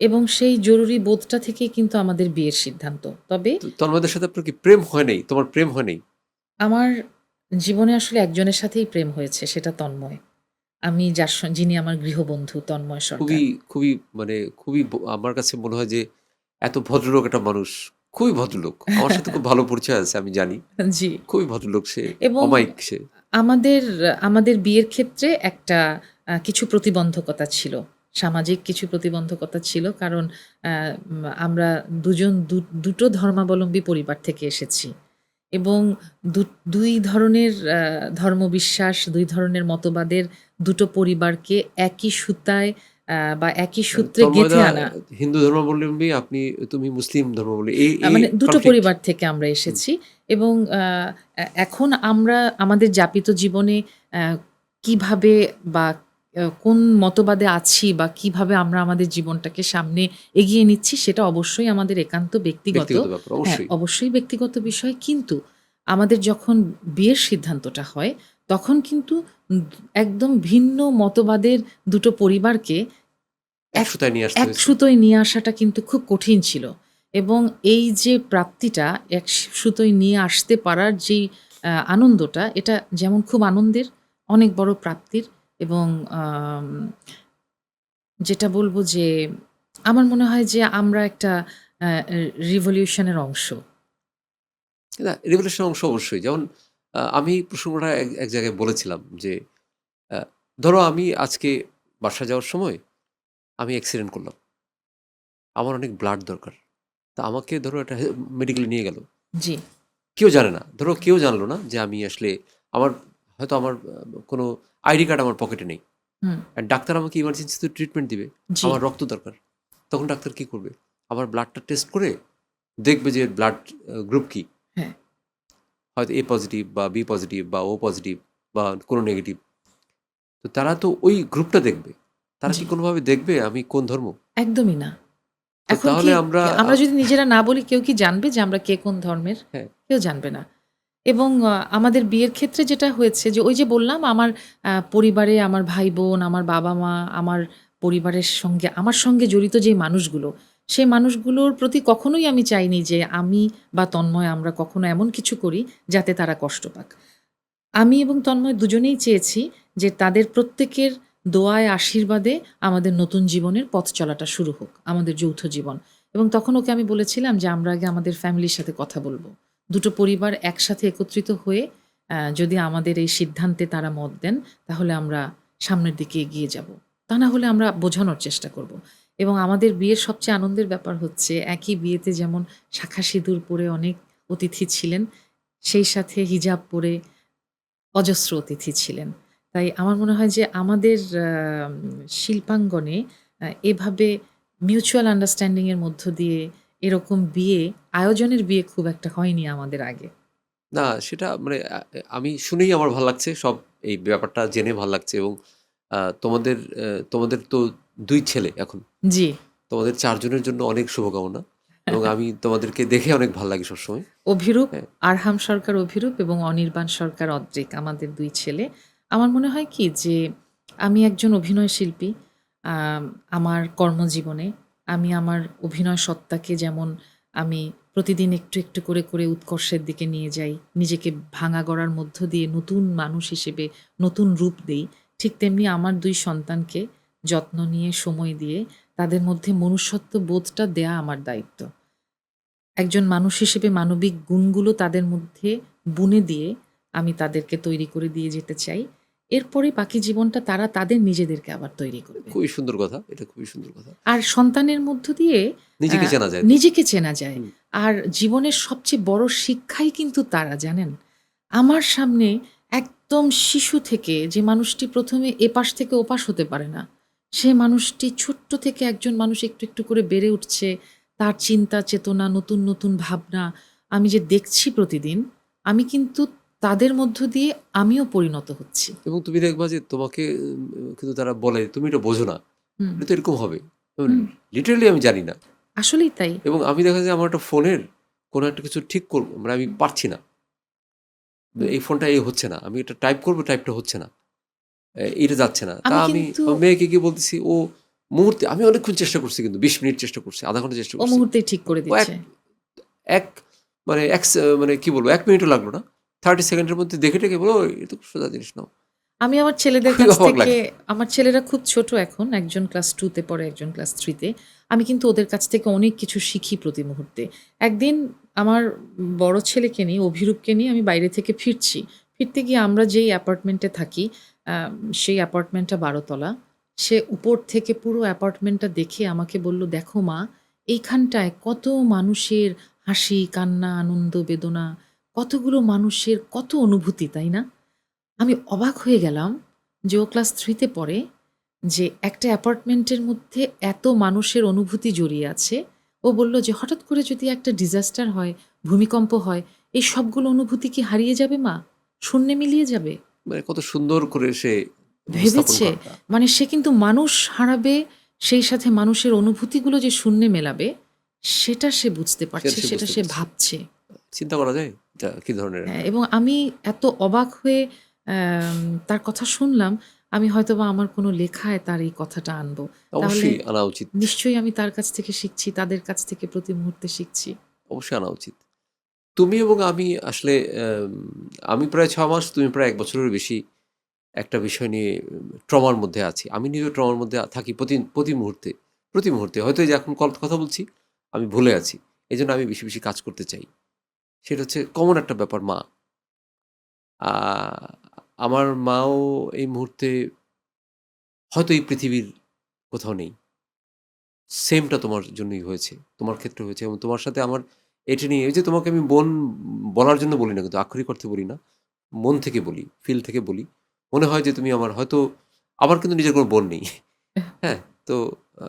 এবং সেই জরুরি বোধটা থেকেই কিন্তু আমাদের বিয়ের সিদ্ধান্ত। তবে
তো তন্ময়দের সাথে আপনার কি প্রেম হয় নাই? তোমার প্রেম হয় নাই?
আমার জীবনে আসলে একজনের সাথেই প্রেম হয়েছে, সেটা তন্ময়। আমি যিনি আমার গৃহবন্ধু তন্ময়
খুবই,
সরকার।
খুবই মানে খুবই আমার কাছে মনে হয় যে এত ভদ্রলোক একটা মানুষ, খুবই ভদ্রলোক। আমার সাথে খুব ভালো পরিচয় আছে আমি জানি।
জি।
খুবই ভদ্রলোক সে,
এবং
অমায়িক সে।
আমাদের আমাদের বিয়ের ক্ষেত্রে একটা কিছু প্রতিবন্ধকতা ছিল। সামাজিক কিছু প্রতিবন্ধকতা ছিল। কারণ আমরা দুজন দুটো ধর্মাবলম্বী পরিবার থেকে এসেছি। এবং দু ২ ধরনের ধর্মবিশ্বাস, ২ ধরনের মতবাদের দুটো পরিবারকে একই সুতায় বা একই সূত্রে গেঁথে
তন্ময়দা
আনা।
হিন্দু ধর্মাবলম্বী, তুমি মুসলিম ধর্মাবলম্বী। এই
মানে দুটো
কনফ্লিক্ট।
পরিবার থেকে আমরা
হুম,
এসেছি এবং এখন আমরা আমাদের যাপিত জীবনে আ কিভাবে বা কোন মতবাদে আছি বা কিভাবে আমরা আমাদের জীবনটাকে সামনে এগিয়ে নিচ্ছি সেটা অবশ্যই আমাদের একান্ত ব্যক্তিগত।
ব্যক্তিগত ব্যাপার
হ্যাঁ,
অবশ্যই।
অবশ্যই ব্যক্তিগত বিষয়। কিন্তু আমাদের যখন বিয়ের সিদ্ধান্তটা হয় তখন কিন্তু উম একদম ভিন্ন মতবাদের দুটো পরিবারকে
এক
এক
সুতায় নিয়ে আসতে
এক
হয়েছে।
সুতোয় নিয়ে আসাটা কিন্তু খুব কঠিন ছিল। এবং এই যে প্রাপ্তিটা এক সুতোয় নিয়ে আসতে পারার যেই আনন্দটা, এটা যেমন খুব আনন্দের, অনেক বড় প্রাপ্তির এবং আম যেটা বলব যে আমার মনে হয় যে আমরা একটা আ এ রিভলিউশন এর অংশ।
না, রিভলিউশনের অংশ অবশ্যই। যেমন আমি প্রসঙ্গটা এক জায়গায় বলেছিলাম যে, আ ধরো আমি আজকে বাসায় যাওয়ার সময় আমি অ্যাক্সিডেন্ট করলাম। আমার অনেক ব্লাড দরকার। তো আমাকে ধরো একটা মেডিকেলে নিয়ে গেল।
জি,
কেউ জানে না। ধরো কেউ জানলো না যে আমি আসলে আমার হয়তো আমার কোনো আইডি কার্ড আমার পকেটে নেই।
হুম,
ডাক্তার আমাকে ইমার্জেন্সিতে ট্রিটমেন্ট দিবে।
জি,
আমার রক্ত দরকার। তখন ডাক্তার কি করবে? আমার ব্লাডটা টেস্ট করে দেখবে যে ব্লাড গ্রুপ কি?
হ্যাঁ,
হয়তো A পজিটিভ বা B পজিটিভ বা O পজিটিভ বা কোনো নেগেটিভ। তো তারা তো ওই গ্রুপটা দেখবে। তারা
জি,
কি কোনোভাবে দেখবে আমি কোন ধর্ম?
একদমই না।
তো
এখন কি
তাহলে আমরা
আমরা যদি নিজেরা না বলি কেউ কি জানবে যে আমরা কে কোন ধর্মের?
হ্যাঁ,
কেউ জানবে না। এবং আমাদের বিয়ের ক্ষেত্রে যেটা হয়েছে যে ওই যে বললাম আমার পরিবারে আমার ভাই-বোন, আমার বাবা-মা, আমার পরিবারের সঙ্গে আমার সঙ্গে জড়িত যে মানুষগুলো, সেই মানুষগুলোর প্রতি কখনোই আমি চাইনি যে আমি বা তন্ময় আমরা কখনো এমন কিছু করি যাতে তারা কষ্ট পাক। আমি এবং তন্ময় দুজনেই চেয়েছি যে তাদের প্রত্যেকের দোয়ায় আশীর্বাদে আমাদের নতুন জীবনের পথ চলাটা শুরু হোক, আমাদের যৌথ জীবন। এবং তখন ওকে আমি বলেছিলাম যে আমরা আগে আমাদের ফ্যামিলির সাথে কথা বলব। দুটো পরিবার একসাথে একত্রিত হয়ে যদি আমাদের এই সিদ্ধান্তে তারা মত দেন তাহলে আমরা সামনের দিকে এগিয়ে যাব। তা না হলে আমরা বোঝানোর চেষ্টা করব। এবং আমাদের বিয়ের সবচেয়ে আনন্দের ব্যাপার হচ্ছে একই বিয়েতে যেমন শাঁখা সিঁদুর পরে অনেক অতিথি ছিলেন, সেই সাথে হিজাব পরে অজস্র অতিথি ছিলেন। তাই আমার মনে হয় যে আমাদের শিল্পাঙ্গনে এভাবে মিউচুয়াল আন্ডারস্ট্যান্ডিং এর মধ্য দিয়ে এরকম বিয়ে, আয়োজনের বিয়ে খুব একটা হয়নি আমাদের আগে।
না সেটা মানে আমি শুনেই আমার ভাল লাগছে। এই ব্যাপারটা জেনে ভাল লাগছে এবং তোমাদের তো ২ ছেলে এখন।
জি।
তোমাদের ৪ জনের জন্য অনেক শুভকামনা এবং আমি তোমাদেরকে দেখে অনেক ভাল লাগে সবসময়।
অভিরূপ,
হ্যাঁ,
আরহাম সরকার অভিরূপ এবং অনির্বাণ সরকার অদ্রিক আমাদের ২ ছেলে। আমার মনে হয় কি যে আমি একজন অভিনয় শিল্পী। আম আমার কর্মজীবনে আমি আমার অভিনয় সত্তাকে যেমন আমি প্রতিদিন একটু, একটু করে উৎকর্ষের দিকে নিয়ে যাই। নিজেকে ভাঙা গড়ার মধ্য দিয়ে নতুন মানুষ হিসেবে নতুন রূপ দেই। ঠিক তেমনি আমার ২ সন্তানকে যত্ন নিয়ে সময় দিয়ে তাদের মধ্যে মনুষ্যত্ব বোধটা দেয়া আমার দায়িত্ব। একজন মানুষ হিসেবে মানবিক গুণগুলো তাদের মধ্যে বুনে দিয়ে আমি তাদেরকে তৈরি করে দিয়ে যেতে চাই। এরপরে বাকি জীবনটা তারা তাদের নিজেদেরকে আবার তৈরি করবে।
খুবই সুন্দর কথা। এটা খুবই সুন্দর কথা।
আর সন্তানের মধ্য দিয়ে আ
নিজেকে চেনা যায় তো।
নিজেকে চেনা যায়।
হুম।
আর জীবনের সবচেয়ে বড় শিক্ষাই কিন্তু তারা, জানেন? আমার সামনে একদম শিশু থেকে যে মানুষটি ১ম এ এপাশ থেকে ওপাশ হতে পারে না, সে মানুষটি ছোট্ট থেকে একজন মানুষ একটু, একটু করে বেড়ে উঠছে। তার চিন্তা চেতনা, নতুন, নতুন ভাবনা আমি যে দেখছি প্রতিদিন, আমি কিন্তু তাদের মধ্য দিয়ে আমিও পরিণত হচ্ছি।
এবং তুমি দেখবা যে তোমাকে কিন্তু তারা বলে, "তুমি এটা বোঝো না।
হুম,
এটা তো এরকম হবে।"
হুম।
লিটারালি আমি জানি না।
আসলেই তাই।
এবং আমি দেখা যায় আমার একটা ফোনের কোনো একটা কিছু ঠিক করব, মানে আমি পারছি না।
হুম।
এই ফোনটা হচ্ছে না। আমি এটা টাইপ করব, টাইপটা হচ্ছে না। এটা যাচ্ছে না। তা
আমি
আমি
কিন্তু
আমার মেয়েকে গিয়ে বলতেছি, ও মুহূর্তে আমি অনেকক্ষণ চেষ্টা করছি কিন্তু ২০ মিনিট চেষ্টা করছি, ০.৫ ঘন্টা চেষ্টা
ও
করছি।
মুহূর্তেই ঠিক করে
ও এক
দিচ্ছে।
এক মানে এক সে মানে কি বলবো ১ মিনিটও লাগলো না। 30 সেকেন্ডের মধ্যে দেখে টেকে বলো এটা তো সোজা জিনিস নাও।
আমি আমার ছেলেদের
খুবই
কাছ
অবাক
থেকে,
লাগে।
আমার ছেলেরা খুব ছোট এখন, একজন ক্লাস 2 তে পড়ে, একজন ক্লাস 3 তে। আমি কিন্তু ওদের কাছ থেকে অনেক কিছু শিখি প্রতি মুহূর্তে। একদিন আমার বড় ছেলেকে নিয়ে, অভিরূপকে নিয়ে আমি বাইরে থেকে ফিরছি। ফিরতে গিয়ে আমরা যেই অ্যাপার্টমেন্টে থাকি, সেই অ্যাপার্টমেন্টটা 12 তলা। সে উপর থেকে পুরো অ্যাপার্টমেন্টটা দেখে আমাকে বলল, "দেখো মা, এইখানটায় কত মানুষের হাসি, কান্না, আনন্দ, বেদনা, কতগুলো মানুষের কত অনুভূতি, তাই না?" আমি অবাক হয়ে গেলাম যে ও ক্লাস 3 তে পড়ে, যে একটা অ্যাপার্টমেন্টের মধ্যে এত মানুষের অনুভূতি জড়িয়ে আছে। ও বলল যে, "হঠাৎ করে যদি একটা ডিজাস্টার হয়, ভূমিকম্প হয়, এই সবগুলো অনুভূতি কি হারিয়ে যাবে মা? শূন্যে মিলিয়ে যাবে?"
মানে কত সুন্দর করে সে উপস্থাপন
ভেবেছে,
করাটা।
মানে সে কিন্তু মানুষ হারাবে, সেই সাথে মানুষের অনুভূতিগুলো যে শূন্যে মেলাবে, সেটা সে বুঝতে
সেটা
পারছে,
সে
সেটা
বুঝতে
সে
পারছে।
ভাবছে।
চিন্তা করা যায় এটা কি ধরনের
হ্যাঁ,
একটা।
এবং আমি এত অবাক হয়ে তার কথা শুনলাম, আমি হয়তোবা আমার কোনো লেখায় তার এই কথাটা আনবো। তাহলে
অবশ্যই আনা উচিত।
নিশ্চয়ই আমি তার কাছ থেকে শিখছি, তাদের কাছ থেকে প্রতি মুহূর্তে শিখছি।
অবশ্যই আনা উচিত। তুমি এবং আমি আসলে আমি প্রায় ৬ মাস, তুমি প্রায় ১ বছরের বেশি একটা বিষয় নিয়ে ট্রমার মধ্যে আছি। আমি নিজেও ট্রমার মধ্যে থাকি প্রতি মুহূর্তে। প্রতি মুহূর্তে। হয়তো এই যে এখন কথা বলছি, আমি ভুলে আছি। এজন্য আমি বেশি, বেশি কাজ করতে চাই। সেটা হচ্ছে কমন একটা ব্যাপার মা। আ আমার মাও এই মুহূর্তে হয়তো এই পৃথিবীর কোথাও নেই। সেমটা তোমার জন্যই হয়েছে। তোমার ক্ষেত্রে হয়েছে এবং তোমার সাথে আমার এটা নিয়ে, এই যে তোমাকে আমি বোন বলার জন্য বলি না, কিন্তু আক্ষরিক অর্থে বলি না। মন থেকে বলি, ফিল থেকে বলি। মনে হয় যে তুমি আমার হয়তো, আমার কিন্তু নিজের কোনো বোন নেই। হ্যাঁ? তো আ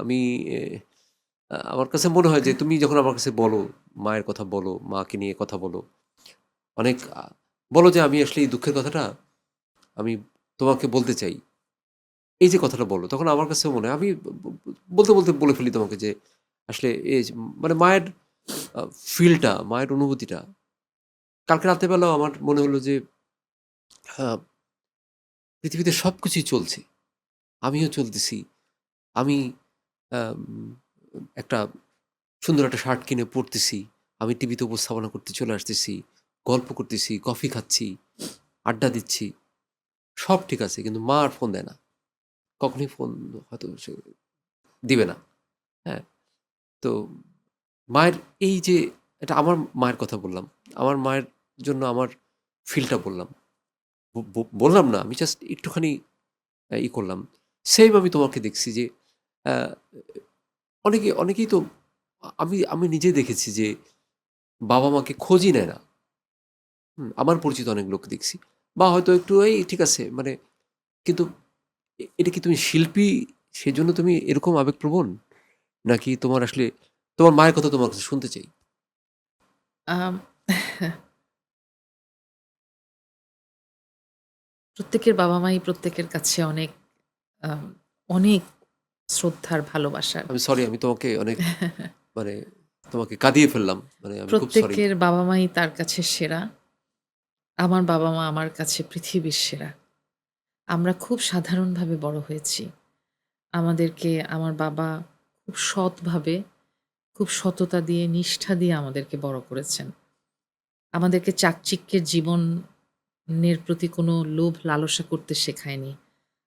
আমি আমার কাছে মনে হয় যে তুমি যখন আমার কাছে বলো, মায়ের কথা বলো, মাকে নিয়ে কথা বলো, অনেক বলো যে আমি আসলে এই দুঃখের কথাটা আমি তোমাকে বলতে চাই। এই যে কথাটা বলল, তখন আমার কাছেও মনে হয় আমি বলতে, বলতে বলে ফেলি তোমাকে যে আসলে এই যে মানে মায়ের আ ফিলটা, মায়ের অনুভূতিটা। কালকে রাতের বেলাও আমার মনে হলো যে আ পৃথিবীতে সবকিছুই চলছে। আমিও চলতেছি। আমি আম একটা সুন্দর একটা শার্ট কিনে পড়তেছি। আমি টিভিতে উপস্থাপনা করতে চলে আসতেছি। গল্প করতেছি, কফি খাচ্ছি, আড্ডা দিচ্ছি। সব ঠিক আছে। কিন্তু মা আর ফোন দেয় না। কখনোই ফোন হয়তো সে দিবে না। হ্যাঁ? তো মায়ের এই যে, এটা আমার মায়ের কথা বললাম। আমার মায়ের জন্য আমার ফিলটা বললাম। বললাম না, আমি জাস্ট একটুখানি করলাম। সেইম আমি তোমাকে দেখছি যে আ অনেকেই তো আমি নিজে দেখেছি যে বাবা-মাকে খোঁজই নেয় না। আমার পরিচিত অনেক লোক দেখছি। বা হয়তো একটু এই ঠিক আছে মানে, কিন্তু এটা কি তুমি শিল্পী সেজন্য তুমি এরকম আবেগপ্রবণ? নাকি তোমার আসলে তোমার মায়ের কথা তোমার কাছে শুনতে চাই।
আম প্রত্যেকের বাবা-মাই প্রত্যেকের কাছে অনেক, আম অনেক শ্রদ্ধার, ভালোবাসার।
আমি সরি, আমি তোমাকে অনেক মানে তোমাকে কাঁদিয়ে ফেললাম। মানে আমি খুব সরি।
প্রত্যেকের বাবা-মাই তার কাছে সেরা। আমার বাবা-মা আমার কাছে পৃথিবীর সেরা। আমরা খুব সাধারণভাবে বড় হয়েছি। আমাদেরকে আমার বাবা খুব সৎভাবে, খুব সততা দিয়ে, নিষ্ঠা দিয়ে আমাদেরকে বড় করেছেন। আমাদেরকে চাকচিক্যের জীবনের প্রতি কোনো লোভ লালসা করতে শেখায়নি।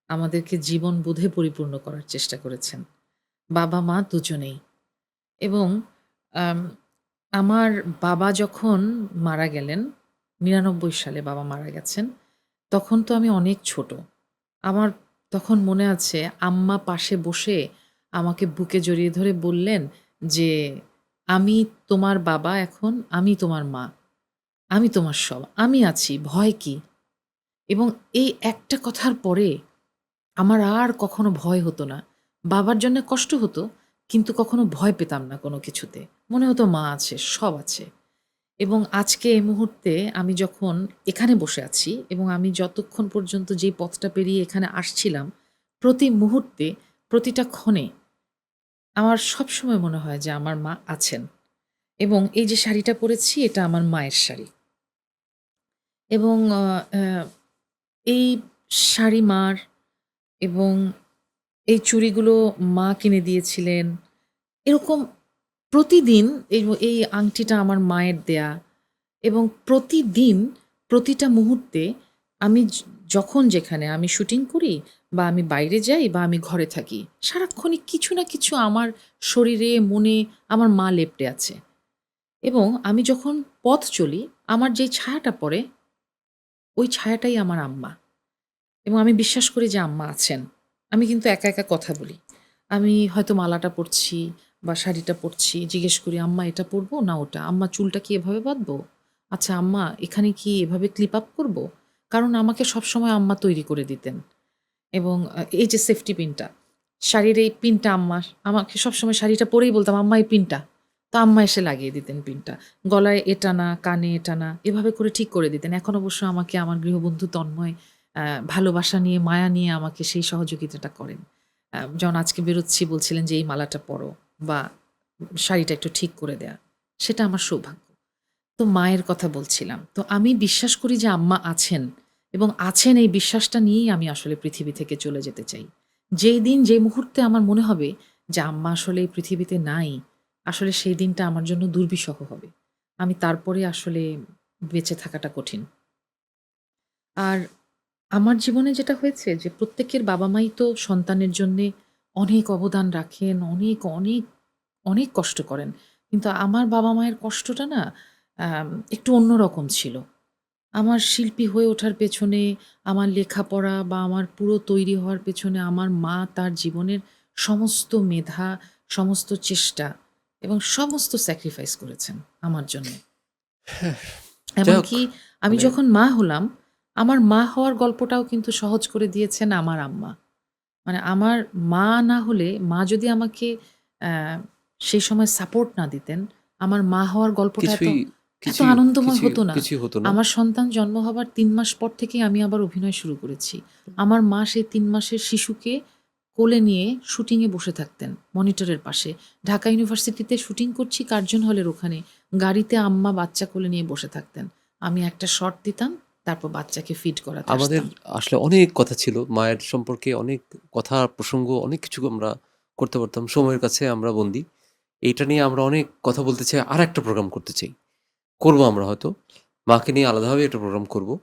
আমাদেরকে জীবনবোধে পরিপূর্ণ করার চেষ্টা করেছেন। বাবা-মা দুজনেই। এবং আম আমার বাবা যখন মারা গেলেন, ৯৯ সালে বাবা মারা গেছেন। তখন তো আমি অনেক ছোট। আমার তখন মনে আছে আম্মা পাশে বসে আমাকে বুকে জড়িয়ে ধরে বললেন যে, "আমি তোমার বাবা এখন, আমি তোমার মা। আমি তোমার সব। আমি আছি, ভয় কি?" এবং এই একটা কথার পরে আমার আর কখনো ভয় হতো না। বাবার জন্যে কষ্ট হতো, কিন্তু কখনো ভয় পেতাম না কোনো কিছুতে। মনে হতো মা আছে, সব আছে। এবং আজকে এই মুহূর্তে আমি যখন এখানে বসে আছি এবং আমি যতক্ষণ পর্যন্ত যেই পথটা পেরিয়ে এখানে আসছিলাম, প্রতি মুহূর্তে, প্রতিটা ক্ষণে আমার সবসময় মনে হয় যে আমার মা আছেন। এবং এই যে শাড়িটা পরেছি এটা আমার মায়ের শাড়ি। এবং এই শাড়ি মার, এবং এই চুড়িগুলো মা কিনে দিয়েছিলেন। এরকম প্রতিদিন এই আংটিটা আমার মায়ের দেয়া, এবং প্রতিদিন প্রতিটা মুহূর্তে আমি যখন যেখানে আমি শুটিং করি বা আমি বাইরে যাই বা আমি ঘরে থাকি, সারাক্ষণই কিছু না কিছু আমার শরীরে, মনে আমার মা লেপ্টে আছে। এবং আমি যখন পথ চলি, আমার যেই ছায়াটা পড়ে, ওই ছায়াটাই আমার আম্মা। এবং আমি বিশ্বাস করি যে আম্মা আছেন। আমি কিন্তু একা, একা কথা বলি। আমি হয়তো মালাটা পরছি বা শাড়িটা পরছি। জিজ্ঞেস করি, "আম্মা এটা পরবো না ওটা? আম্মা চুলটা কি এভাবে বাঁধবো? আচ্ছা আম্মা এখানে কি এভাবে ক্লিপ আপ করবো?" কারণ আমাকে সবসময় আম্মা তৈরি করে দিতেন। এবং এই যে সেফটি পিনটা, শাড়ির এই পিনটা আম্মার। আমাকে সবসময় শাড়িটা পরেই বলতাম, "আম্মা এই পিনটা।" তো আম্মা এসে লাগিয়ে দিতেন পিনটা। গলায় এটা না, কানে এটা না, এভাবে করে ঠিক করে দিতেন। এখন অবশ্য আমাকে আমার গৃহবন্ধু তন্ময় আ ভালোবাসা নিয়ে, মায়া নিয়ে আমাকে সেই সহযোগিতাটা করেন। যেমন আজকে বেরোচ্ছি বলছিলেন যে, "এই মালাটা পরো" বা শাড়িটা একটু ঠিক করে দেয়া। সেটা আমার সৌভাগ্য। তো মায়ের কথা বলছিলাম। তো আমি বিশ্বাস করি যে আম্মা আছেন এবং আছেন এই বিশ্বাসটা নিয়েই আমি আসলে পৃথিবী থেকে চলে যেতে চাই। যেই দিন যে মুহূর্তে আমার মনে হবে যে আম্মা আসলে এই পৃথিবীতে নাই, আসলে সেই দিনটা আমার জন্য দুর্বিষহ হবে। আমি তারপরে আসলে বেঁচে থাকাটা কঠিন। আর আমার জীবনে যেটা হয়েছে যে প্রত্যেকের বাবা-মাই তো সন্তানের জন্যে অনেক অবদান রাখেন, অনেক, অনেক, অনেক কষ্ট করেন। কিন্তু আমার বাবা-মায়ের কষ্টটা না একটু অন্যরকম ছিল। আমার শিল্পী হয়ে ওঠার পেছনে, আমার লেখাপড়া বা আমার পুরো তৈরি হওয়ার পেছনে আমার মা তার জীবনের সমস্ত মেধা, সমস্ত চেষ্টা এবং সমস্ত স্যাক্রিফাইস করেছেন আমার জন্যে।
যাই হোক,
এমনকি আমি
মানে
যখন মা হলাম, আমার মা হওয়ার গল্পটাও কিন্তু সহজ করে দিয়েছেন আমার আম্মা। মানে আমার মা না হলে, মা যদি আমাকে অ্যা সেই সময় সাপোর্ট না দিতেন, আমার মা হওয়ার গল্পটা এত,
কিছুই
এত
কিছুই
আনন্দময়
কিছুই
হতো না।
কিছুই হতো না।
আমার সন্তান জন্ম হবার ৩ মাস পর থেকেই আমি আবার অভিনয় শুরু করেছি। আমার মা সেই ৩ মাসের শিশুকে কোলে নিয়ে শুটিংয়ে বসে থাকতেন মনিটরের পাশে। ঢাকা ইউনিভার্সিটিতে শুটিং করছি কার্জন হলের ওখানে। গাড়িতে আম্মা বাচ্চা কোলে নিয়ে বসে থাকতেন। আমি একটা শট দিতাম, তারপর বাচ্চাকে ফিড করাতে
আমাদের
আসতাম।
আসলে অনেক কথা ছিল। মায়ের সম্পর্কে অনেক কথা, প্রসঙ্গ অনেক কিছু আমরা করতে পারতাম। সময়ের কাছে আমরা বন্দী। এইটা নিয়ে আমরা অনেক কথা বলতে চাই। আরেকটা প্রোগ্রাম করতে চাই। করব আমরা হয়তো। মাকে নিয়ে আলাদাভাবে একটা প্রোগ্রাম করব।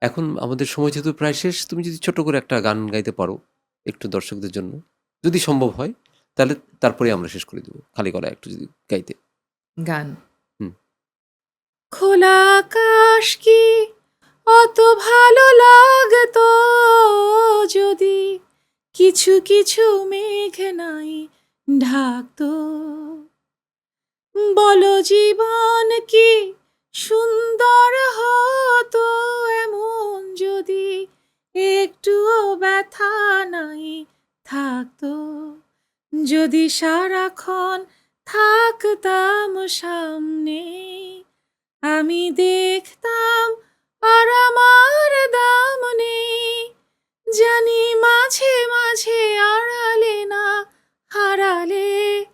এখন আমাদের সময় যেহেতু প্রায় শেষ, তুমি যদি ছোট্ট করে একটা গান গাইতে পারো, একটু দর্শকদের জন্য, যদি সম্ভব হয়, তাহলে তারপরেই আমরা শেষ করে দেব। খালি গলায় একটু যদি গাইতে।
গান।
হুম।
খোলা আকাশ কি অত ভালো লাগতো যদি কিছু কিছু মেঘ নাই ঢাকতো। বলো জীবন কি সুন্দর হতো এমন যদি একটুও ব্যথা নাই থাকতো। যদি সারাক্ষণ থাকতাম সামনে, আমি দেখতাম আর আমার দাম নেই। জানি মাঝে মাঝে আড়ালে না হারালে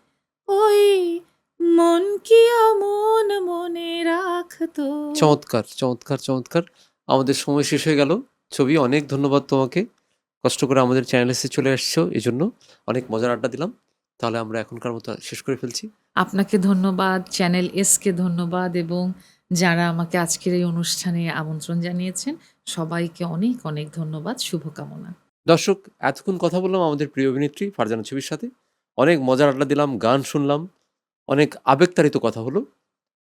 ওই মন কি অমন মনে রাখতো।
চমৎকার, চমৎকার, চমৎকার! আমাদের সময় শেষ হয়ে গেল। ছবি, অনেক ধন্যবাদ তোমাকে। কষ্ট করে আমাদের চ্যানেলে চলে আসছো এজন্য। অনেক মজার আড্ডা দিলাম। তাহলে আমরা এখনকার মতো শেষ করে ফেলছি।
আপনাকে ধন্যবাদ, চ্যানেল এসকে ধন্যবাদ এবং যারা আমাকে আজকের এই অনুষ্ঠানে আমন্ত্রণ জানিয়েছেন, সবাইকে অনেক, অনেক ধন্যবাদ। শুভকামনা।
দর্শক, এতক্ষণ কথা বললাম আমাদের প্রিয় অভিনেত্রী ফারজানা ছবির সাথে। অনেক মজার আড্ডা দিলাম, গান শুনলাম, অনেক আবেগতাড়িত কথা হলো।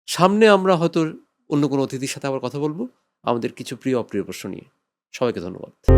সামনে আমরা হয়তো অন্য কোনো অতিথির সাথে আবার কথা বলব, আমাদের কিছু প্রিয় অপ্রিয় প্রশ্ন নিয়ে। সবাইকে ধন্যবাদ।